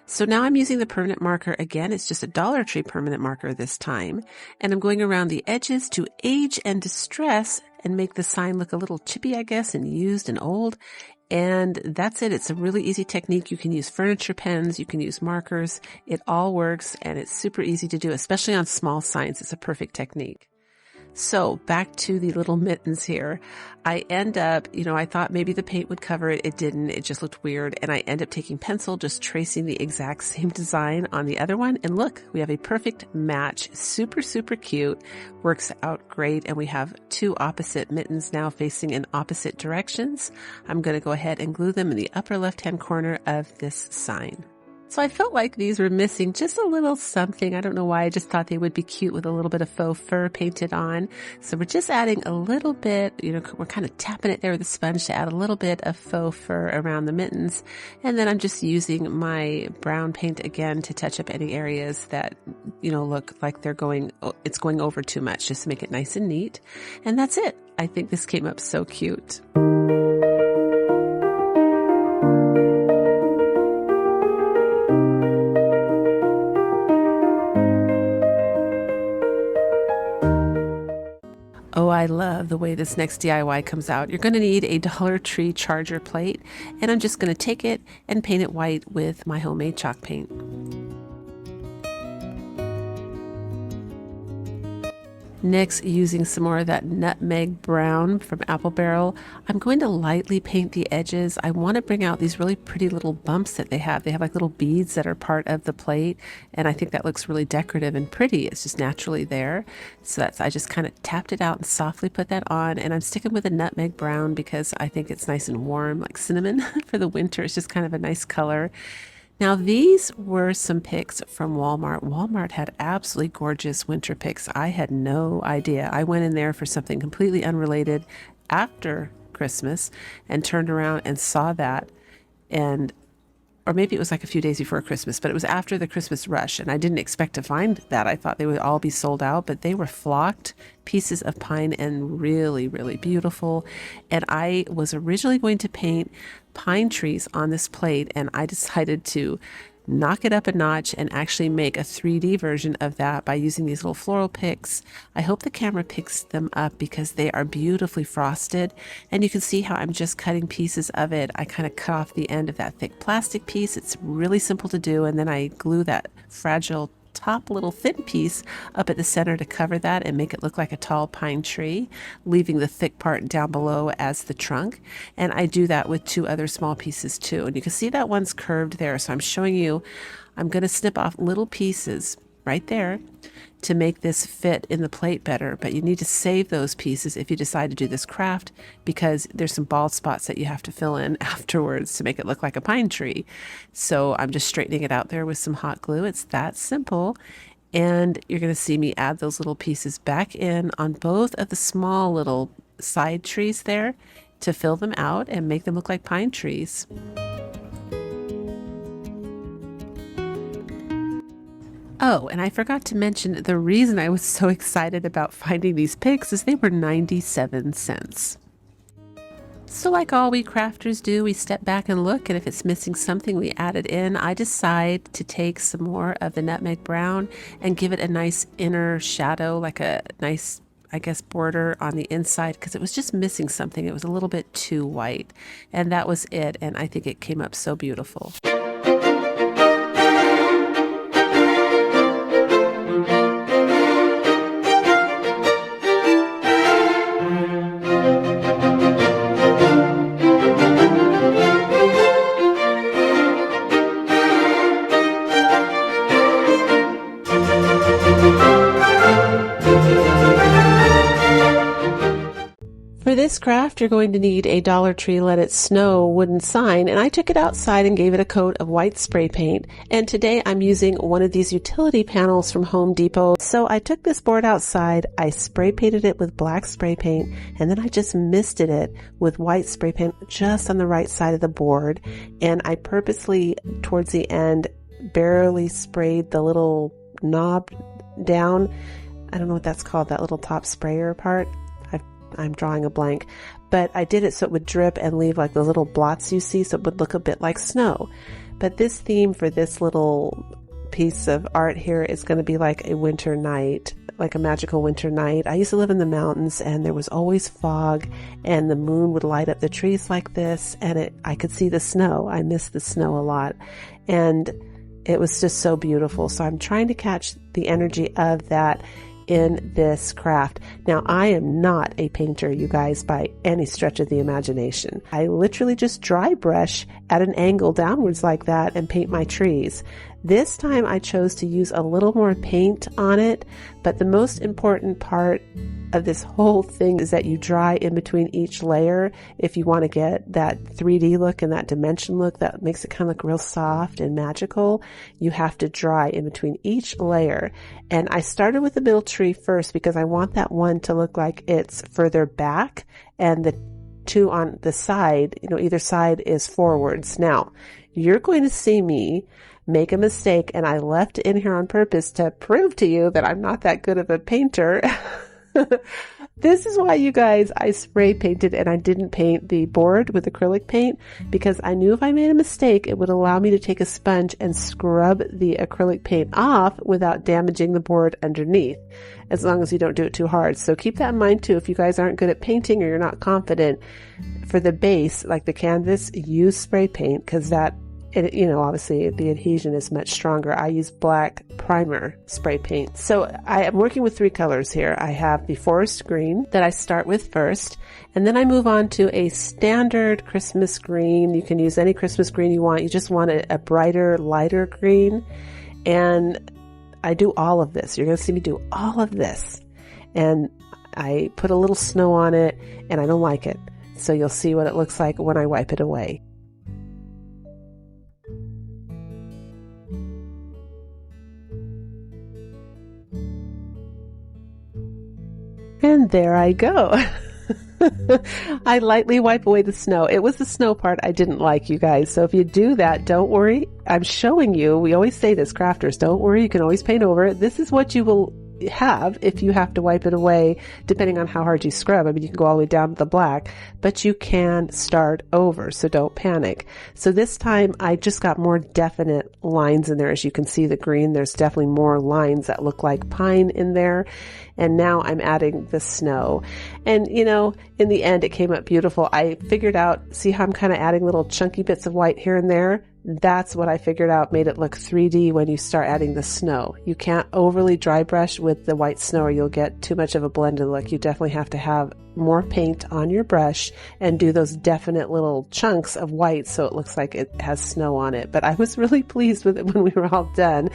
So now I'm using the permanent marker again. It's just a Dollar Tree permanent marker this time, and I'm going around the edges to age and distress and make the sign look a little chippy, I guess, and used and old. And that's it. It's a really easy technique. You can use furniture pens, you can use markers. It all works, and it's super easy to do, especially on small signs. It's a perfect technique. So back to the little mittens here. I end up, I thought maybe the paint would cover it. It didn't. It just looked weird. And I end up taking pencil, just tracing the exact same design on the other one. And look, we have a perfect match. Super, super cute. Works out great. And we have two opposite mittens now facing in opposite directions. I'm going to go ahead and glue them in the upper left-hand corner of this sign. So I felt like these were missing just a little something. I don't know why. I just thought they would be cute with a little bit of faux fur painted on. So we're just adding a little bit, we're kind of tapping it there with a sponge to add a little bit of faux fur around the mittens. And then I'm just using my brown paint again to touch up any areas that, look like it's going over too much, just to make it nice and neat. And that's it. I think this came up so cute. Oh, I love the way this next DIY comes out. You're going to need a Dollar Tree charger plate, and I'm just going to take it and paint it white with my homemade chalk paint. Next, using some more of that nutmeg brown from Apple Barrel, I'm going to lightly paint the edges. I want to bring out these really pretty little bumps that they have. They have like little beads that are part of the plate, and I think that looks really decorative and pretty. It's just naturally there. So I just kind of tapped it out and softly put that on, and I'm sticking with a nutmeg brown because I think it's nice and warm, like cinnamon for the winter. It's just kind of a nice color. Now, these were some picks from Walmart. Walmart had absolutely gorgeous winter picks. I had no idea. I went in there for something completely unrelated after Christmas and turned around and saw that, or maybe it was like a few days before Christmas, but it was after the Christmas rush, and I didn't expect to find that. I thought they would all be sold out, but they were flocked pieces of pine and really, really beautiful. And I was originally going to paint pine trees on this plate, and I decided to knock it up a notch and actually make a 3D version of that by using these little floral picks. I hope the camera picks them up because they are beautifully frosted, and you can see how I'm just cutting pieces of it. I kind of cut off the end of that thick plastic piece. It's really simple to do, and then I glue that fragile top little thin piece up at the center to cover that and make it look like a tall pine tree, leaving the thick part down below as the trunk. And I do that with two other small pieces too. And you can see that one's curved there. So I'm showing you, I'm going to snip off little pieces right there to make this fit in the plate better. But you need to save those pieces if you decide to do this craft, because there's some bald spots that you have to fill in afterwards to make it look like a pine tree. So I'm just straightening it out there with some hot glue. It's that simple. And you're going to see me add those little pieces back in on both of the small little side trees there to fill them out and make them look like pine trees. Oh, and I forgot to mention the reason I was so excited about finding these picks is they were 97 cents. So like all we crafters do, we step back and look, and if it's missing something, we add it in. I decide to take some more of the nutmeg brown and give it a nice inner shadow, like a nice, I guess, border on the inside, because it was just missing something. It was a little bit too white, and that was it, and I think it came up so beautiful. this craft, you're going to need a Dollar Tree Let It Snow wooden sign, and I took it outside and gave it a coat of white spray paint. And today I'm using one of these utility panels from Home Depot. So I took this board outside, I spray painted it with black spray paint, and then I just misted it with white spray paint just on the right side of the board. And I purposely, towards the end, barely sprayed the little knob down. I don't know what that's called, that little top sprayer part. I'm drawing a blank, but I did it so it would drip and leave like the little blots you see, so it would look a bit like snow. But this theme for this little piece of art here is going to be like a winter night, like a magical winter night. I used to live in the mountains and there was always fog and the moon would light up the trees like this, and I could see the snow. I miss the snow a lot, and it was just so beautiful. So I'm trying to catch the energy of that in this craft. Now, I am not a painter, you guys, by any stretch of the imagination. I literally just dry brush at an angle downwards like that and paint my trees. This time I chose to use a little more paint on it, but the most important part of this whole thing is that you dry in between each layer if you want to get that 3D look and that dimension look that makes it kind of look real soft and magical. You have to dry in between each layer. And I started with the middle tree first because I want that one to look like it's further back and the two on the side, either side is forwards. Now, you're going to see me make a mistake, and I left it in here on purpose to prove to you that I'm not that good of a painter. This is why, you guys, I spray painted and I didn't paint the board with acrylic paint, because I knew if I made a mistake, it would allow me to take a sponge and scrub the acrylic paint off without damaging the board underneath, as long as you don't do it too hard. So keep that in mind too. If you guys aren't good at painting or you're not confident, for the base, like the canvas, use spray paint, because obviously the adhesion is much stronger. I use black primer spray paint. So I am working with 3 colors here. I have the forest green that I start with first, and then I move on to a standard Christmas green. You can use any Christmas green you want. You just want a brighter, lighter green. And I do all of this. You're going to see me do all of this. And I put a little snow on it, and I don't like it. So you'll see what it looks like when I wipe it away. And there I go. I lightly wipe away the snow. It was the snow part I didn't like, you guys. So if you do that, don't worry. I'm showing you. We always say this, crafters, don't worry. You can always paint over it. This is what you will have if you have to wipe it away, depending on how hard you scrub. I mean, you can go all the way down to the black, but you can start over, so don't panic. So this time I just got more definite lines in there. As you can see, the green, there's definitely more lines that look like pine in there. And now I'm adding the snow. And in the end, it came up beautiful. I figured out, see how I'm kind of adding little chunky bits of white here and there? That's what I figured out made it look 3D when you start adding the snow. You can't overly dry brush with the white snow or you'll get too much of a blended look. You definitely have to have more paint on your brush and do those definite little chunks of white so it looks like it has snow on it. But I was really pleased with it when we were all done.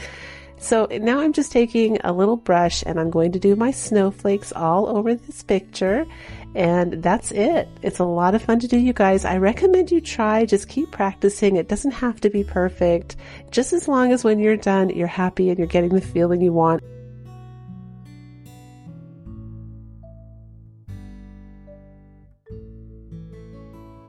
So now I'm just taking a little brush and I'm going to do my snowflakes all over this picture. And that's it. It's a lot of fun to do, you guys. I recommend you try. Just keep practicing. It doesn't have to be perfect. Just as long as when you're done, you're happy and you're getting the feeling you want.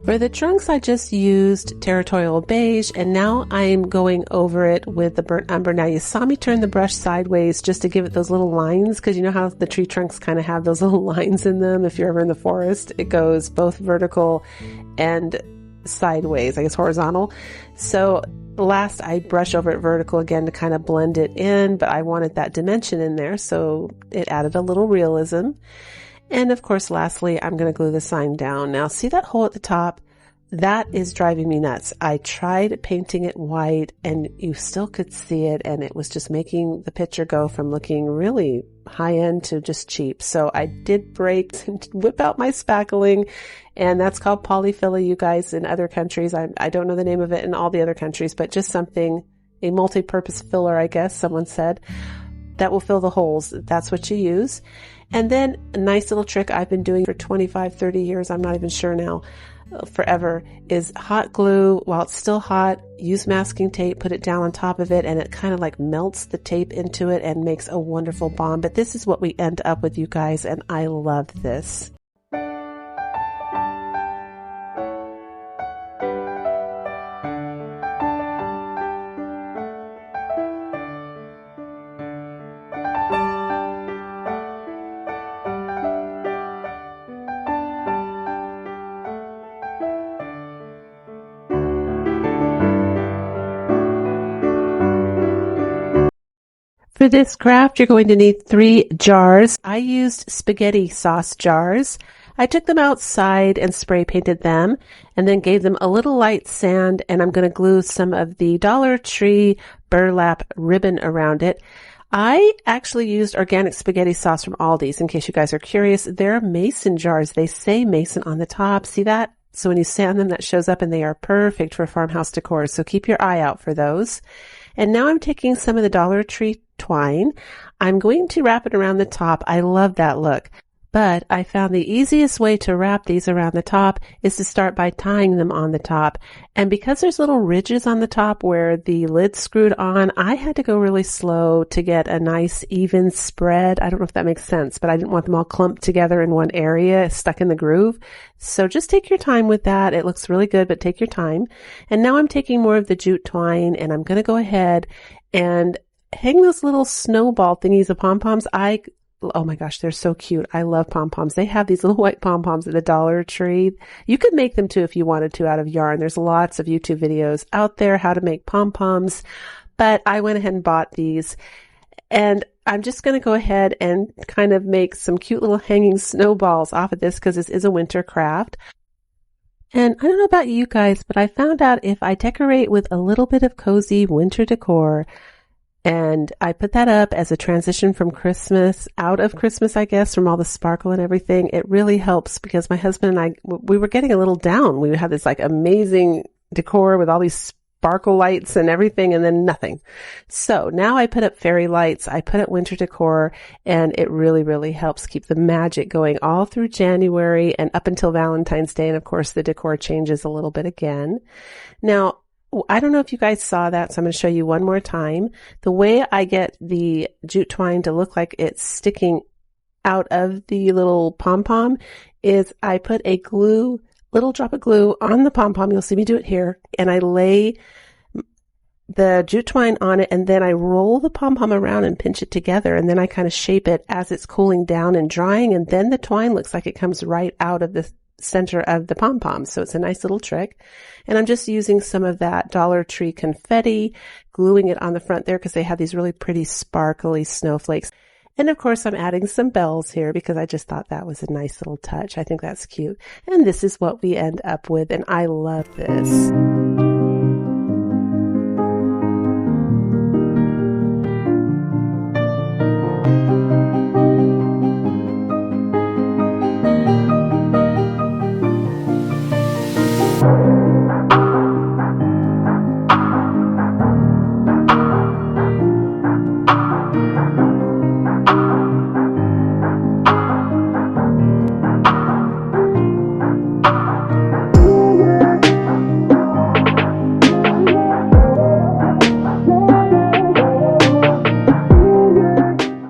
For the trunks, I just used Territorial Beige, and now I'm going over it with the burnt umber. Now, you saw me turn the brush sideways just to give it those little lines, because you know how the tree trunks kind of have those little lines in them. If you're ever in the forest, it goes both vertical and sideways, I guess horizontal. So last, I brush over it vertical again to kind of blend it in, but I wanted that dimension in there, so it added a little realism. And of course, lastly, I'm going to glue the sign down. Now, see that hole at the top? That is driving me nuts. I tried painting it white and you still could see it, and it was just making the picture go from looking really high end to just cheap. So I did break and whip out my spackling, and that's called polyfilla, you guys, in other countries. I don't know the name of it in all the other countries, but just something, a multi-purpose filler, I guess someone said, that will fill the holes. That's what you use. And then a nice little trick I've been doing for 25, 30 years, I'm not even sure now, forever, is hot glue. While it's still hot, use masking tape, put it down on top of it, and it kind of like melts the tape into it and makes a wonderful bond. But this is what we end up with, you guys, and I love this. For this craft, you're going to need 3 jars. I used spaghetti sauce jars. I took them outside and spray painted them and then gave them a little light sand, and I'm going to glue some of the Dollar Tree burlap ribbon around it. I actually used organic spaghetti sauce from Aldi's, in case you guys are curious. They're mason jars. They say mason on the top. See that? So when you sand them, that shows up, and they are perfect for farmhouse decor. So keep your eye out for those. And now I'm taking some of the Dollar Tree twine. I'm going to wrap it around the top. I love that look. But I found the easiest way to wrap these around the top is to start by tying them on the top. And because there's little ridges on the top where the lid's screwed on, I had to go really slow to get a nice even spread. I don't know if that makes sense, but I didn't want them all clumped together in one area, stuck in the groove. So just take your time with that. It looks really good, but take your time. And now I'm taking more of the jute twine, and I'm going to go ahead and hang those little snowball thingies of pom-poms. Oh my gosh, they're so cute. I love pom-poms. They have these little white pom-poms at the Dollar Tree. You could make them too if you wanted to out of yarn. There's lots of YouTube videos out there how to make pom-poms, but I went ahead and bought these. And I'm just going to go ahead and kind of make some cute little hanging snowballs off of this because this is a winter craft. And I don't know about you guys, but I found out if I decorate with a little bit of cozy winter decor, and I put that up as a transition from Christmas, out of Christmas, I guess, from all the sparkle and everything. It really helps because my husband and I, we were getting a little down. We had this like amazing decor with all these sparkle lights and everything, and then nothing. So now I put up fairy lights. I put up winter decor, and it really, really helps keep the magic going all through January and up until Valentine's Day. And of course, the decor changes a little bit again. Now, I don't know if you guys saw that, so I'm going to show you one more time. The way I get the jute twine to look like it's sticking out of the little pom-pom is I put a little drop of glue on the pom-pom. You'll see me do it here. And I lay the jute twine on it, and then I roll the pom-pom around and pinch it together. And then I kind of shape it as it's cooling down and drying. And then the twine looks like it comes right out of the center of the pom-pom. So it's a nice little trick. And I'm just using some of that Dollar Tree confetti, gluing it on the front there because they have these really pretty sparkly snowflakes. And of course, I'm adding some bells here because I just thought that was a nice little touch. I think that's cute. And this is what we end up with. And I love this.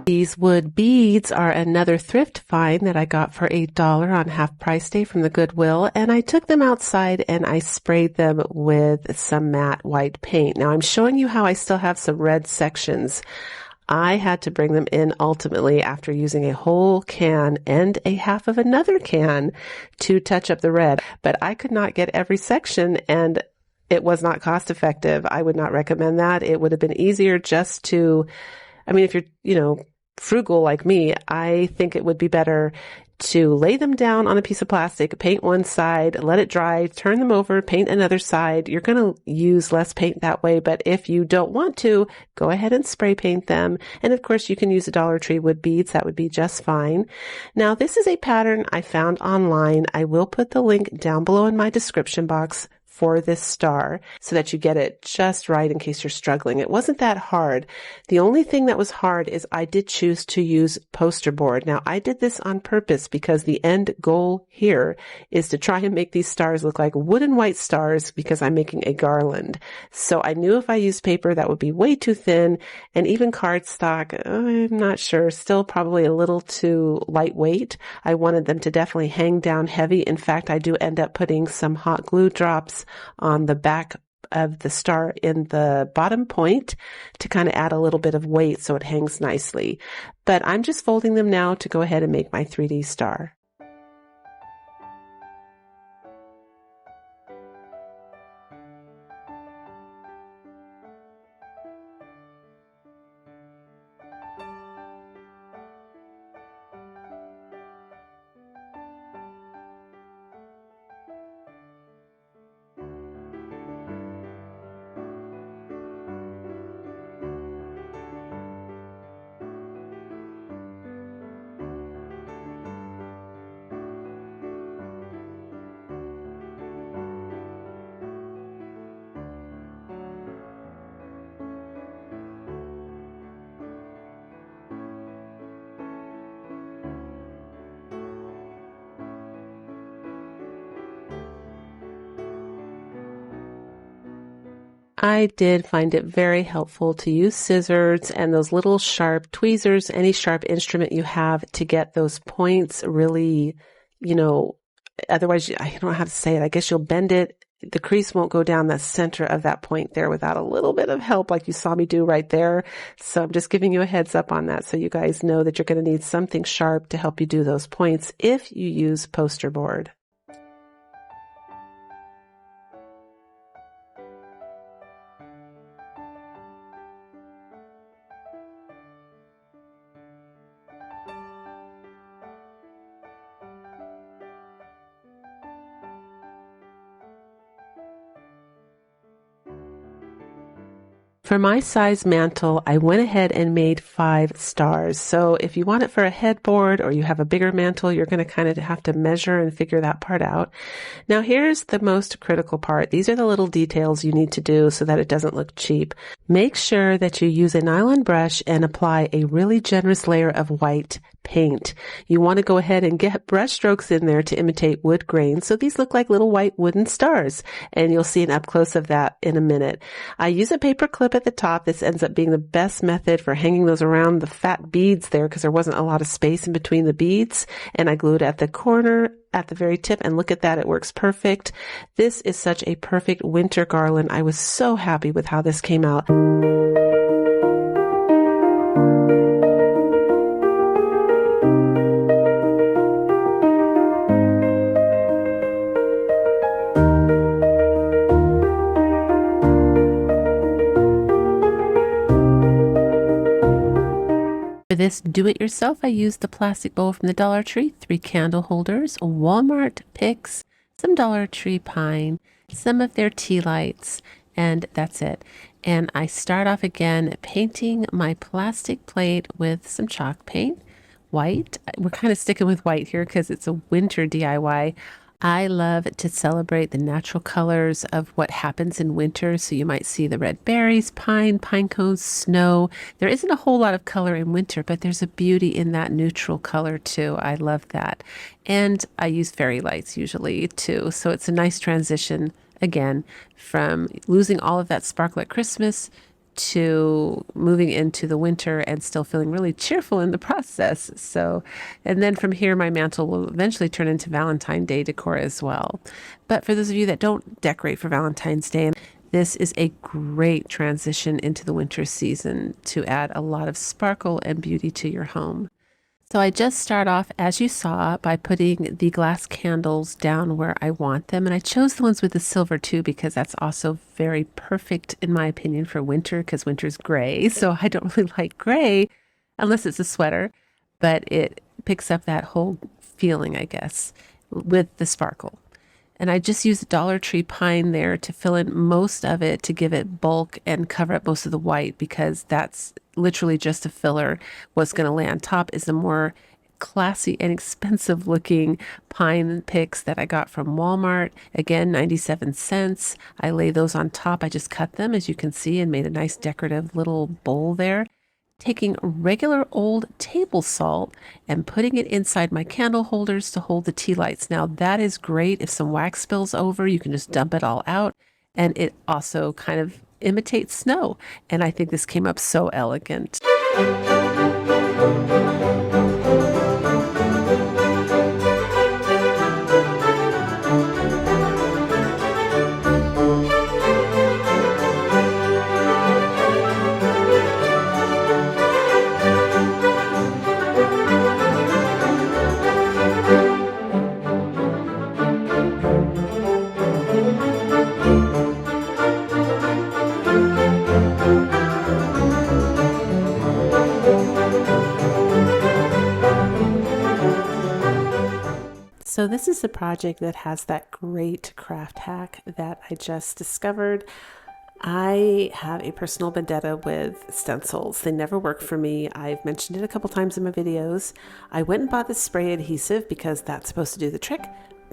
These wood beads are another thrift find that I got for $8 on half price day from the Goodwill, and I took them outside and I sprayed them with some matte white paint. Now I'm showing you how I still have some red sections. I had to bring them in ultimately after using a whole can and a half of another can to touch up the red, but I could not get every section, and it was not cost effective. I would not recommend that. It would have been easier just to, if you're, frugal like me, I think it would be better to lay them down on a piece of plastic, paint one side, let it dry, turn them over, paint another side. You're going to use less paint that way, but if you don't want to, go ahead and spray paint them. And of course, you can use the Dollar Tree wood beads. That would be just fine. Now, this is a pattern I found online. I will put the link down below in my description box for this star so that you get it just right in case you're struggling. It wasn't that hard. The only thing that was hard is I did choose to use poster board. Now, I did this on purpose because the end goal here is to try and make these stars look like wooden white stars because I'm making a garland. So I knew if I used paper that would be way too thin, and even cardstock, I'm not sure, still probably a little too lightweight. I wanted them to definitely hang down heavy. In fact, I do end up putting some hot glue drops on the back of the star in the bottom point to kind of add a little bit of weight so it hangs nicely. But I'm just folding them now to go ahead and make my 3D star. I did find it very helpful to use scissors and those little sharp tweezers, any sharp instrument you have, to get those points really, otherwise, I don't know how to say it. I guess you'll bend it. The crease won't go down the center of that point there without a little bit of help like you saw me do right there. So I'm just giving you a heads up on that so you guys know that you're going to need something sharp to help you do those points if you use poster board. For my size mantle, I went ahead and made 5 stars. So if you want it for a headboard or you have a bigger mantle, you're going to kind of have to measure and figure that part out. Now here's the most critical part. These are the little details you need to do so that it doesn't look cheap. Make sure that you use a nylon brush and apply a really generous layer of white paint. You want to go ahead and get brush strokes in there to imitate wood grain. So these look like little white wooden stars, and you'll see an up close of that in a minute. I use a paper clip at the top. This ends up being the best method for hanging those around the fat beads there because there wasn't a lot of space in between the beads, and I glued at the corner at the very tip, and look at that, it works perfect. This is such a perfect winter garland. I was so happy with how this came out. For this do-it-yourself, I used the plastic bowl from the Dollar Tree, 3 candle holders, Walmart picks, some Dollar Tree pine, some of their tea lights, and that's it. And I start off again painting my plastic plate with some chalk paint, white. We're kind of sticking with white here because it's a winter DIY. I love to celebrate the natural colors of what happens in winter. So you might see the red berries, pine cones, snow. There isn't a whole lot of color in winter, but there's a beauty in that neutral color too. I love that. And I use fairy lights usually too. So it's a nice transition again from losing all of that sparkle at Christmas to moving into the winter and still feeling really cheerful in the process. So, and then from here, my mantle will eventually turn into Valentine's Day decor as well. But for those of you that don't decorate for Valentine's Day, this is a great transition into the winter season to add a lot of sparkle and beauty to your home. So I just start off, as you saw, by putting the glass candles down where I want them. And I chose the ones with the silver too, because that's also very perfect, in my opinion, for winter, because winter's gray. So I don't really like gray unless it's a sweater, but it picks up that whole feeling, I guess, with the sparkle. And I just used Dollar Tree pine there to fill in most of it to give it bulk and cover up most of the white, because that's literally just a filler. What's going to lay on top is the more classy and expensive looking pine picks that I got from Walmart. Again, 97 cents. I lay those on top. I just cut them, as you can see, and made a nice decorative little bowl there. Taking regular old table salt and putting it inside my candle holders to hold the tea lights. Now that is great. If some wax spills over, you can just dump it all out. And it also kind of imitates snow. And I think this came up so elegant. So this is a project that has that great craft hack that I just discovered. I have a personal vendetta with stencils. They never work for me. I've mentioned it a couple times in my videos. I went and bought this spray adhesive because that's supposed to do the trick.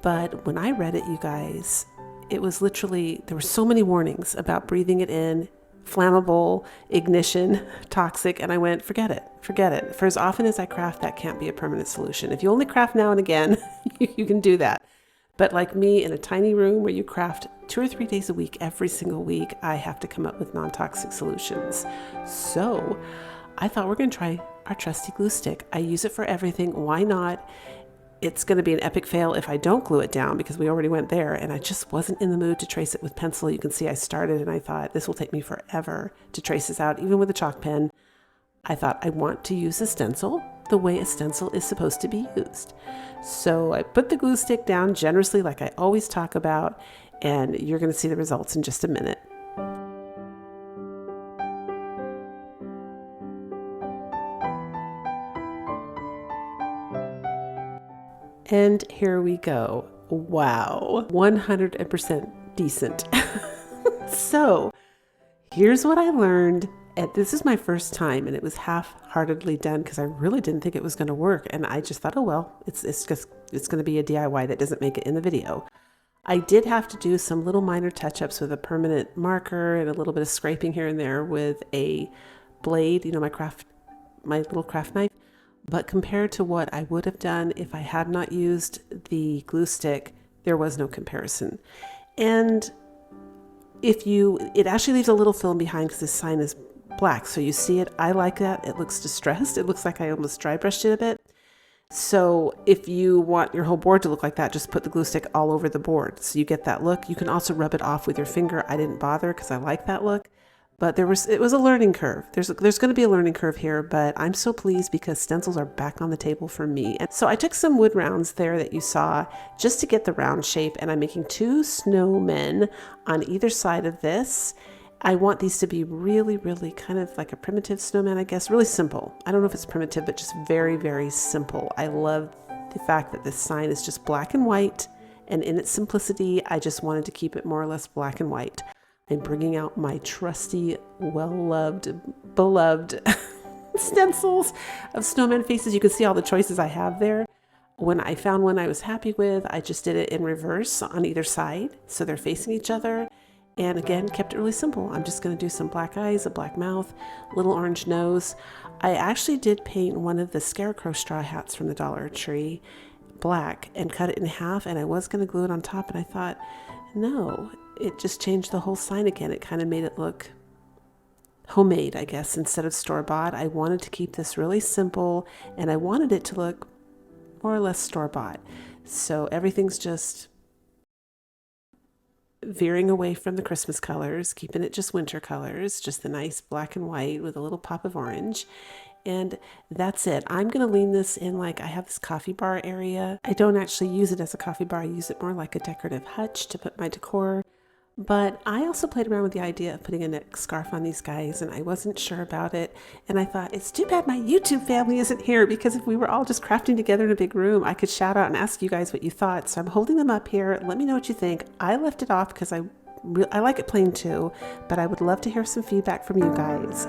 But when I read it, you guys, it was literally, there were so many warnings about breathing it in, flammable, ignition, toxic, and I went, forget it. For as often as I craft, that can't be a permanent solution. If you only craft now and again, you can do that. But like me, in a tiny room where you craft 2 or 3 days a week, every single week, I have to come up with non-toxic solutions. So I thought we're going to try our trusty glue stick. I use it for everything. Why not? It's going to be an epic fail if I don't glue it down because we already went there, and I just wasn't in the mood to trace it with pencil. You can see I started and I thought this will take me forever to trace this out, even with a chalk pen. I thought I want to use a stencil the way a stencil is supposed to be used. So I put the glue stick down generously like I always talk about, and you're going to see the results in just a minute. And here we go. Wow, 100% decent. So here's what I learned. And this is my first time, and it was half-heartedly done because I really didn't think it was going to work. And I just thought, oh, well, it's going to be a DIY that doesn't make it in the video. I did have to do some little minor touch-ups with a permanent marker and a little bit of scraping here and there with a blade, you know, my little craft knife. But compared to what I would have done if I had not used the glue stick, there was no comparison. And it actually leaves a little film behind because this sign is black. So you see it. I like that. It looks distressed. It looks like I almost dry brushed it a bit. So if you want your whole board to look like that, just put the glue stick all over the board. So you get that look. You can also rub it off with your finger. I didn't bother because I like that look. But it was a learning curve. There's going to be a learning curve here, but I'm so pleased because stencils are back on the table for me. And so I took some wood rounds there that you saw just to get the round shape, and I'm making 2 snowmen on either side of this. I want these to be really, really kind of like a primitive snowman, I guess, really simple. I don't know if it's primitive, but just very, very simple. I love the fact that this sign is just black and white, and in its simplicity, I just wanted to keep it more or less black and white. I'm bringing out my trusty, well-loved, beloved stencils of snowman faces. You can see all the choices I have there. When I found one I was happy with, I just did it in reverse on either side, so they're facing each other. And again, kept it really simple. I'm just going to do some black eyes, a black mouth, little orange nose. I actually did paint one of the scarecrow straw hats from the Dollar Tree black and cut it in half, and I was going to glue it on top, and I thought, no, it just changed the whole sign again. It kind of made it look homemade, I guess, instead of store-bought. I wanted to keep this really simple, and I wanted it to look more or less store-bought. So everything's just veering away from the Christmas colors, keeping it just winter colors, just the nice black and white with a little pop of orange. And that's it. I'm going to lean this in like I have this coffee bar area. I don't actually use it as a coffee bar. I use it more like a decorative hutch to put my decor. But I also played around with the idea of putting a neck scarf on these guys, and I wasn't sure about it. And I thought, it's too bad my YouTube family isn't here, because if we were all just crafting together in a big room, I could shout out and ask you guys what you thought. So I'm holding them up here. Let me know what you think. I left it off because I like it plain too, but I would love to hear some feedback from you guys.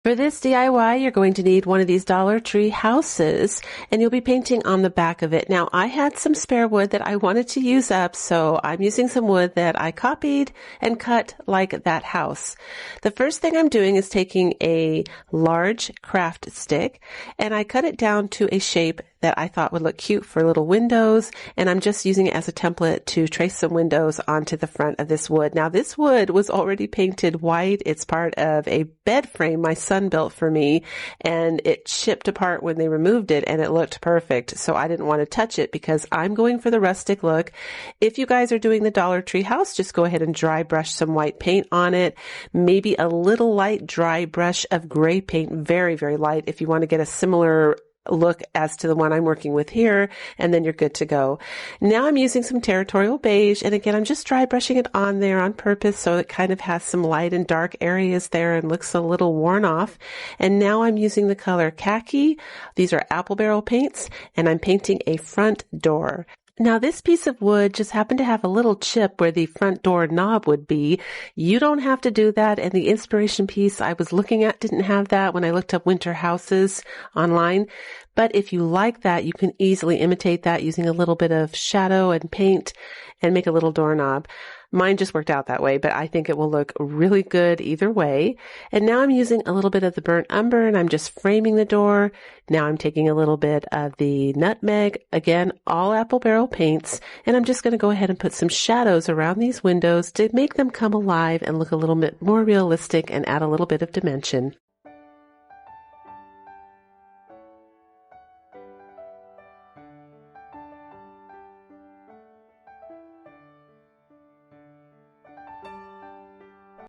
For this DIY, you're going to need one of these Dollar Tree houses, and you'll be painting on the back of it. Now, I had some spare wood that I wanted to use up, so I'm using some wood that I copied and cut like that house. The first thing I'm doing is taking a large craft stick, and I cut it down to a shape that I thought would look cute for little windows, and I'm just using it as a template to trace some windows onto the front of this wood. Now, this wood was already painted white. It's part of a bed frame my son built for me, and it chipped apart when they removed it, and it looked perfect. So I didn't want to touch it because I'm going for the rustic look. If you guys are doing the Dollar Tree house, just go ahead and dry brush some white paint on it. Maybe a little light dry brush of gray paint, very, very light, if you want to get a similar look as to the one I'm working with here, and then you're good to go. Now I'm using some territorial beige, and again, I'm just dry brushing it on there on purpose so it kind of has some light and dark areas there and looks a little worn off. And now I'm using the color khaki. These are apple barrel paints, and I'm painting a front door. Now, this piece of wood just happened to have a little chip where the front door knob would be. You don't have to do that, and the inspiration piece I was looking at didn't have that when I looked up winter houses online. But if you like that, you can easily imitate that using a little bit of shadow and paint and make a little doorknob. Mine just worked out that way, but I think it will look really good either way. And now I'm using a little bit of the burnt umber, and I'm just framing the door. Now I'm taking a little bit of the nutmeg, again, all apple barrel paints, and I'm just going to go ahead and put some shadows around these windows to make them come alive and look a little bit more realistic and add a little bit of dimension.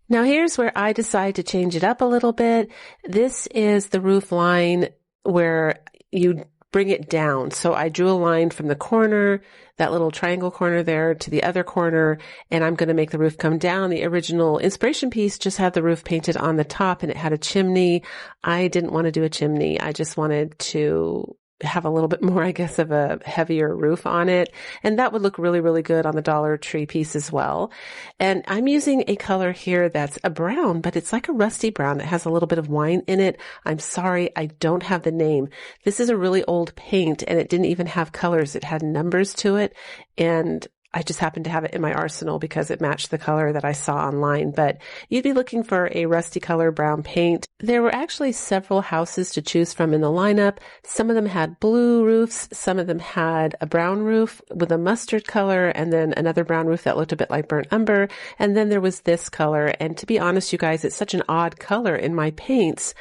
Now here's where I decide to change it up a little bit. This is the roof line where you bring it down. So I drew a line from the corner, that little triangle corner there, to the other corner, and I'm going to make the roof come down. The original inspiration piece just had the roof painted on the top, and it had a chimney. I didn't want to do a chimney. I just wanted to have a little bit more, I guess, of a heavier roof on it. And that would look really, really good on the Dollar Tree piece as well. And I'm using a color here that's a brown, but it's like a rusty brown. It has a little bit of wine in it. I'm sorry, I don't have the name. This is a really old paint, and it didn't even have colors. It had numbers to it. And I just happened to have it in my arsenal because it matched the color that I saw online, but you'd be looking for a rusty color brown paint. There were actually several houses to choose from in the lineup. Some of them had blue roofs. Some of them had a brown roof with a mustard color, and then another brown roof that looked a bit like burnt umber. And then there was this color. And to be honest, you guys, it's such an odd color in my paints.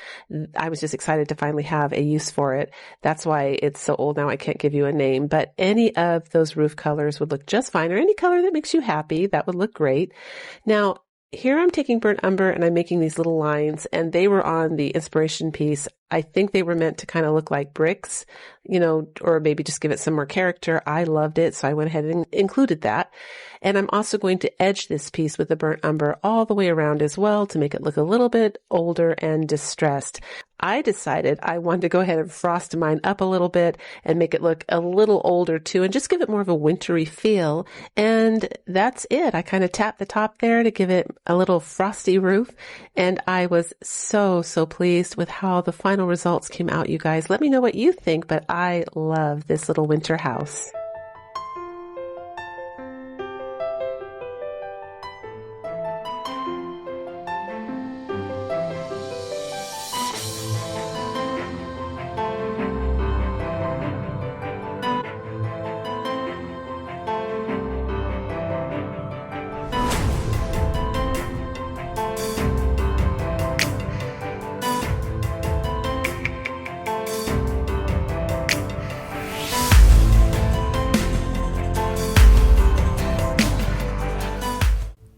I was just excited to finally have a use for it. That's why it's so old now. I can't give you a name, but any of those roof colors would look just fine, or any color that makes you happy. That would look great. Now, here I'm taking burnt umber and I'm making these little lines, and they were on the inspiration piece. I think they were meant to kind of look like bricks, or maybe just give it some more character. I loved it, so I went ahead and included that. And I'm also going to edge this piece with the burnt umber all the way around as well to make it look a little bit older and distressed. I decided I wanted to go ahead and frost mine up a little bit and make it look a little older too, and just give it more of a wintry feel. And that's it. I kind of tapped the top there to give it a little frosty roof. And I was so, so pleased with how the final results came out, you guys. Let me know what you think, but I love this little winter house.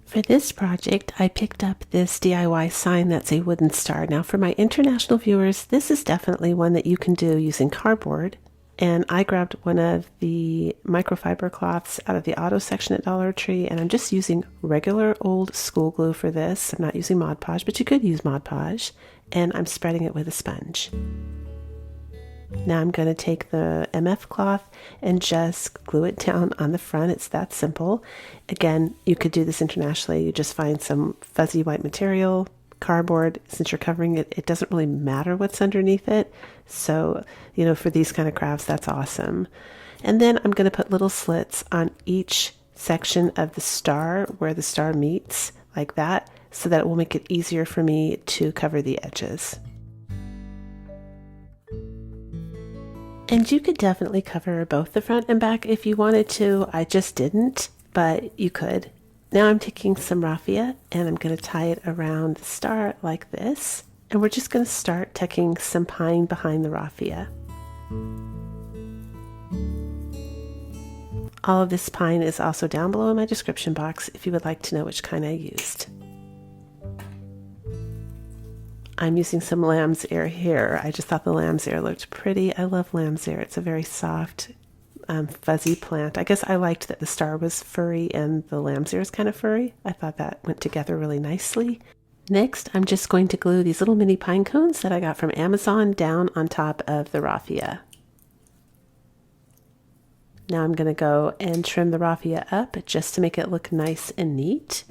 For this project, I picked up this DIY sign that's a wooden star. Now, for my international viewers, this is definitely one that you can do using cardboard. And I grabbed one of the microfiber cloths out of the auto section at Dollar Tree, and I'm just using regular old school glue for this. I'm not using Mod Podge, but you could use Mod Podge. And I'm spreading it with a sponge. Now I'm going to take the MF cloth and just glue it down on the front. It's that simple. Again, you could do this internationally. You just find some fuzzy white material, cardboard, since you're covering it, it doesn't really matter what's underneath it. So, for these kind of crafts, that's awesome. And then I'm going to put little slits on each section of the star where the star meets, like that, so that it will make it easier for me to cover the edges. And you could definitely cover both the front and back if you wanted to. I just didn't, but you could. Now I'm taking some raffia and I'm going to tie it around the star like this. And we're just going to start tucking some pine behind the raffia. All of this pine is also down below in my description box if you would like to know which kind I used. I'm using some lamb's ear here. I just thought the lamb's ear looked pretty. I love lamb's ear. It's a very soft, fuzzy plant. I guess I liked that the star was furry and the lamb's ear is kind of furry. I thought that went together really nicely. Next, I'm just going to glue these little mini pine cones that I got from Amazon down on top of the raffia. Now I'm going to go and trim the raffia up just to make it look nice and neat.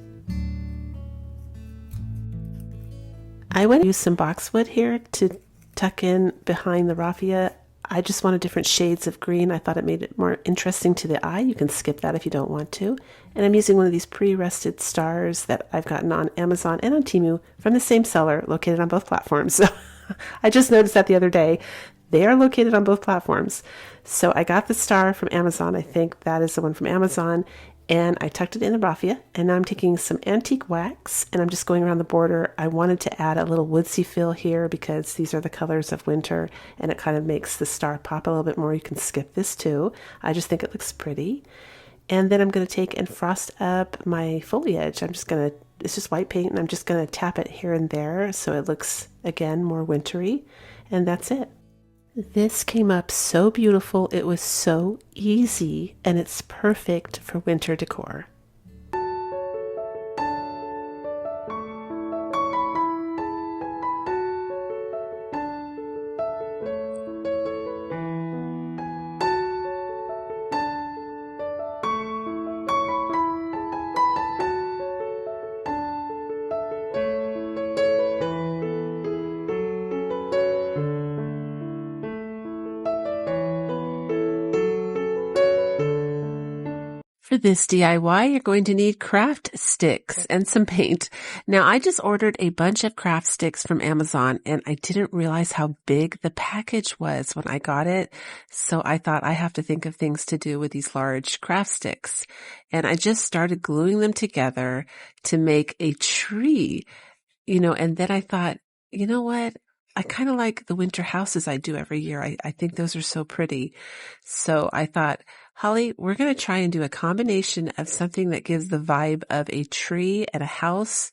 I went to use some boxwood here to tuck in behind the raffia. I just wanted different shades of green. I thought it made it more interesting to the eye. You can skip that if you don't want to. And I'm using one of these pre-rusted stars that I've gotten on Amazon and on Temu from the same seller, located on both platforms. So I just noticed that the other day. They are located on both platforms. So I got the star from Amazon. I think that is the one from Amazon. And I tucked it in the raffia, and now I'm taking some antique wax and I'm just going around the border. I wanted to add a little woodsy feel here because these are the colors of winter and it kind of makes the star pop a little bit more. You can skip this too. I just think it looks pretty. And then I'm going to take and frost up my foliage. It's just white paint and I'm just going to tap it here and there so it looks, again, more wintry. And that's it. This came up so beautiful, it was so easy, and it's perfect for winter decor. For this DIY, you're going to need craft sticks and some paint. Now, I just ordered a bunch of craft sticks from Amazon and I didn't realize how big the package was when I got it. So I thought I have to think of things to do with these large craft sticks. And I just started gluing them together to make a tree, and then I thought, you know what? I kind of like the winter houses I do every year. I think those are so pretty. So I thought, Holly, we're going to try and do a combination of something that gives the vibe of a tree and a house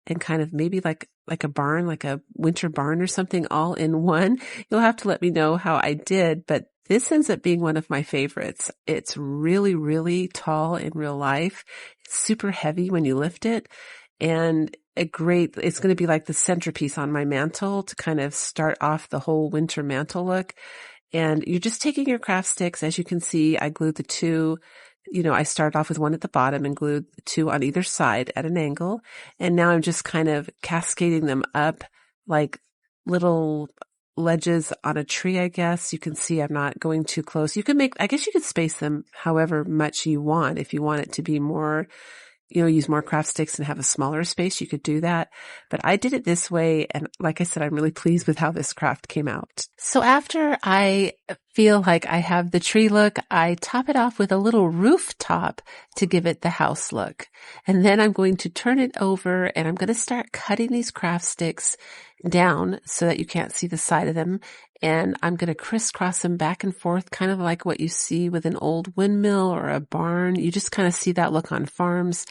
and kind of maybe like a barn, like a winter barn or something all in one. You'll have to let me know how I did, but this ends up being one of my favorites. It's really, really tall in real life. It's super heavy when you lift it. And it's going to be like the centerpiece on my mantle to kind of start off the whole winter mantle look. And you're just taking your craft sticks. As you can see, I glued the two, I started off with one at the bottom and glued the two on either side at an angle. And now I'm just kind of cascading them up like little ledges on a tree, I guess. You can see I'm not going too close. I guess you could space them however much you want. If you want it to be more, use more craft sticks and have a smaller space, you could do that. But I did it this way. And like I said, I'm really pleased with how this craft came out. So after I feel like I have the tree look, I top it off with a little rooftop to give it the house look. And then I'm going to turn it over and I'm going to start cutting these craft sticks down so that you can't see the side of them. And I'm going to crisscross them back and forth, kind of like what you see with an old windmill or a barn. You just kind of see that look on farms.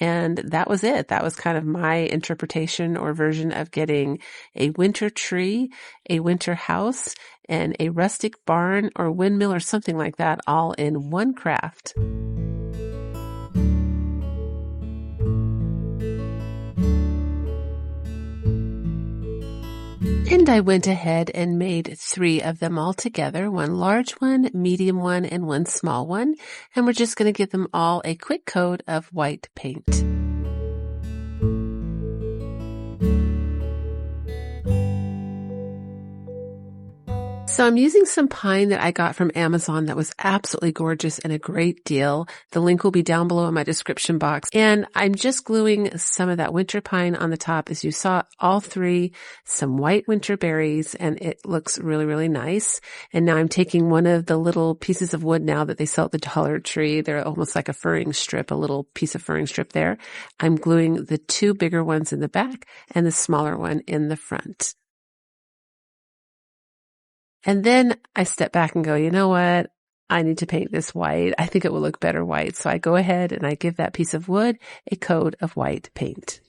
And that was it. That was kind of my interpretation or version of getting a winter tree, a winter house, and a rustic barn or windmill or something like that all in one craft. And I went ahead and made 3 of them all together, one large one, medium one, and one small one. And we're just going to give them all a quick coat of white paint. So I'm using some pine that I got from Amazon that was absolutely gorgeous and a great deal. The link will be down below in my description box. And I'm just gluing some of that winter pine on the top. As you saw, all three, some white winter berries, and it looks really, really nice. And now I'm taking one of the little pieces of wood now that they sell at the Dollar Tree. They're almost like a furring strip, a little piece of furring strip there. I'm gluing the two bigger ones in the back and the smaller one in the front. And then I step back and go, you know what? I need to paint this white. I think it will look better white. So I go ahead and I give that piece of wood a coat of white paint.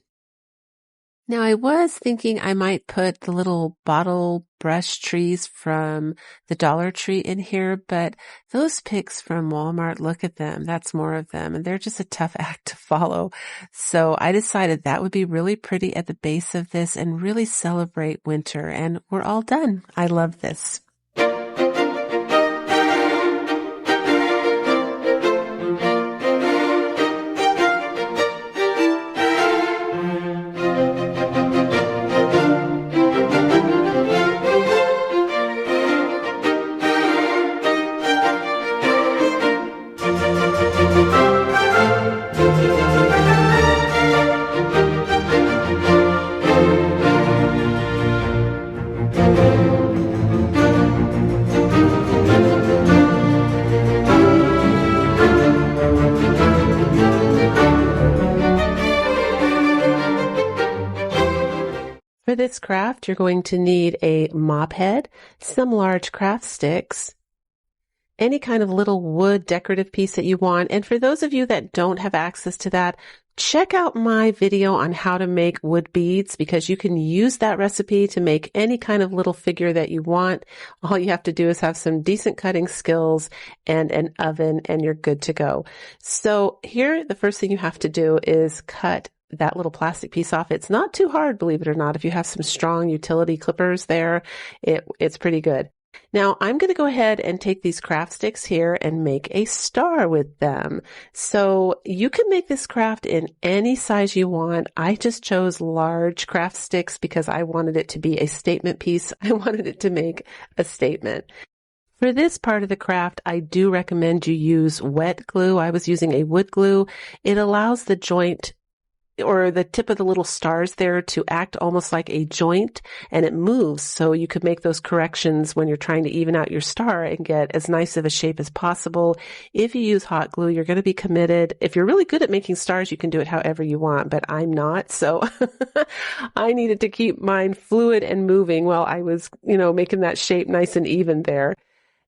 Now I was thinking I might put the little bottle brush trees from the Dollar Tree in here, but those picks from Walmart, look at them. That's more of them. And they're just a tough act to follow. So I decided that would be really pretty at the base of this and really celebrate winter. And we're all done. I love this. For this craft, you're going to need a mop head, some large craft sticks, any kind of little wood decorative piece that you want. And for those of you that don't have access to that, check out my video on how to make wood beads, because you can use that recipe to make any kind of little figure that you want. All you have to do is have some decent cutting skills and an oven, and you're good to go. So here, the first thing you have to do is cut that little plastic piece off. It's not too hard, believe it or not. If you have some strong utility clippers there, it's pretty good. Now I'm going to go ahead and take these craft sticks here and make a star with them. So you can make this craft in any size you want. I just chose large craft sticks because I wanted it to be a statement piece. I wanted it to make a statement. For this part of the craft, I do recommend you use wet glue. I was using a wood glue. It allows the joint or the tip of the little stars there to act almost like a joint, and it moves, so you could make those corrections when you're trying to even out your star and get as nice of a shape as possible. If you use hot glue, you're going to be committed. If you're really good at making stars, you can do it however you want, but I'm not, so I needed to keep mine fluid and moving while I was, making that shape nice and even there.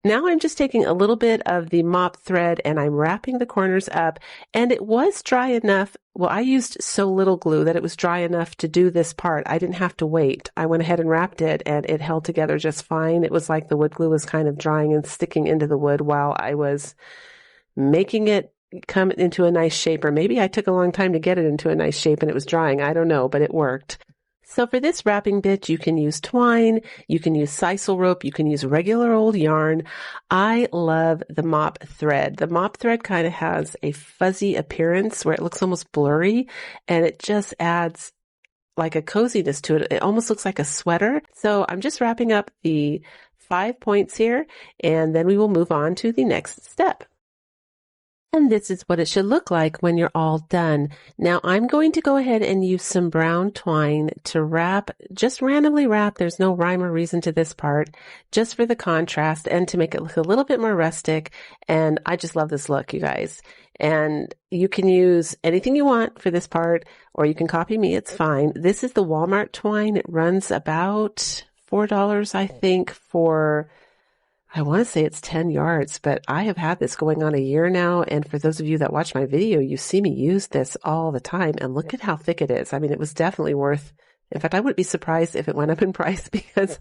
Now I'm just taking a little bit of the mop thread and I'm wrapping the corners up, and it was dry enough. Well, I used so little glue that it was dry enough to do this part. I didn't have to wait. I went ahead and wrapped it and it held together just fine. It was like the wood glue was kind of drying and sticking into the wood while I was making it come into a nice shape, or maybe I took a long time to get it into a nice shape and it was drying. I don't know, but it worked. So for this wrapping bit, you can use twine, you can use sisal rope, you can use regular old yarn. I love the mop thread. The mop thread kind of has a fuzzy appearance where it looks almost blurry, and it just adds like a coziness to it. It almost looks like a sweater. So I'm just wrapping up the 5 points here, and then we will move on to the next step. And this is what it should look like when you're all done. Now I'm going to go ahead and use some brown twine to wrap, just randomly wrap. There's no rhyme or reason to this part, just for the contrast and to make it look a little bit more rustic. And I just love this look, you guys. And you can use anything you want for this part, or you can copy me. It's fine. This is the Walmart twine. It runs about $4, I think, for I want to say it's 10 yards, but I have had this going on a year now. And for those of you that watch my video, you see me use this all the time. And look at how thick it is. I mean, it was definitely worth, in fact, I wouldn't be surprised if it went up in price, because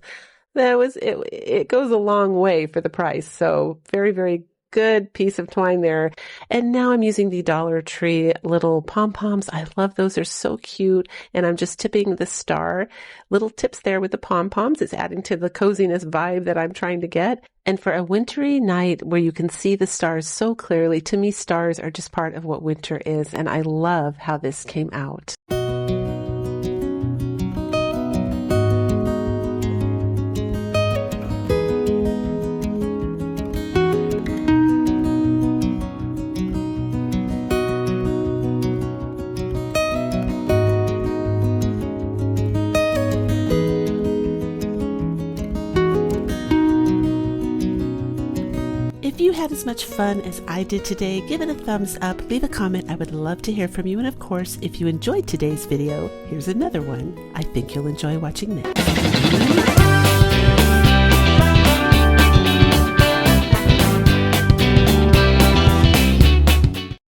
it goes a long way for the price. So very, very good piece of twine there. And now I'm using the Dollar Tree little pom-poms. I love those. They're so cute. And I'm just tipping the star. Little tips there with the pom-poms. It's adding to the coziness vibe that I'm trying to get. And for a wintry night where you can see the stars so clearly, to me, stars are just part of what winter is. And I love how this came out. had as much fun as I did today, give it a thumbs up, leave a comment. I would love to hear from you. And of course, if you enjoyed today's video, here's another one I think you'll enjoy watching next.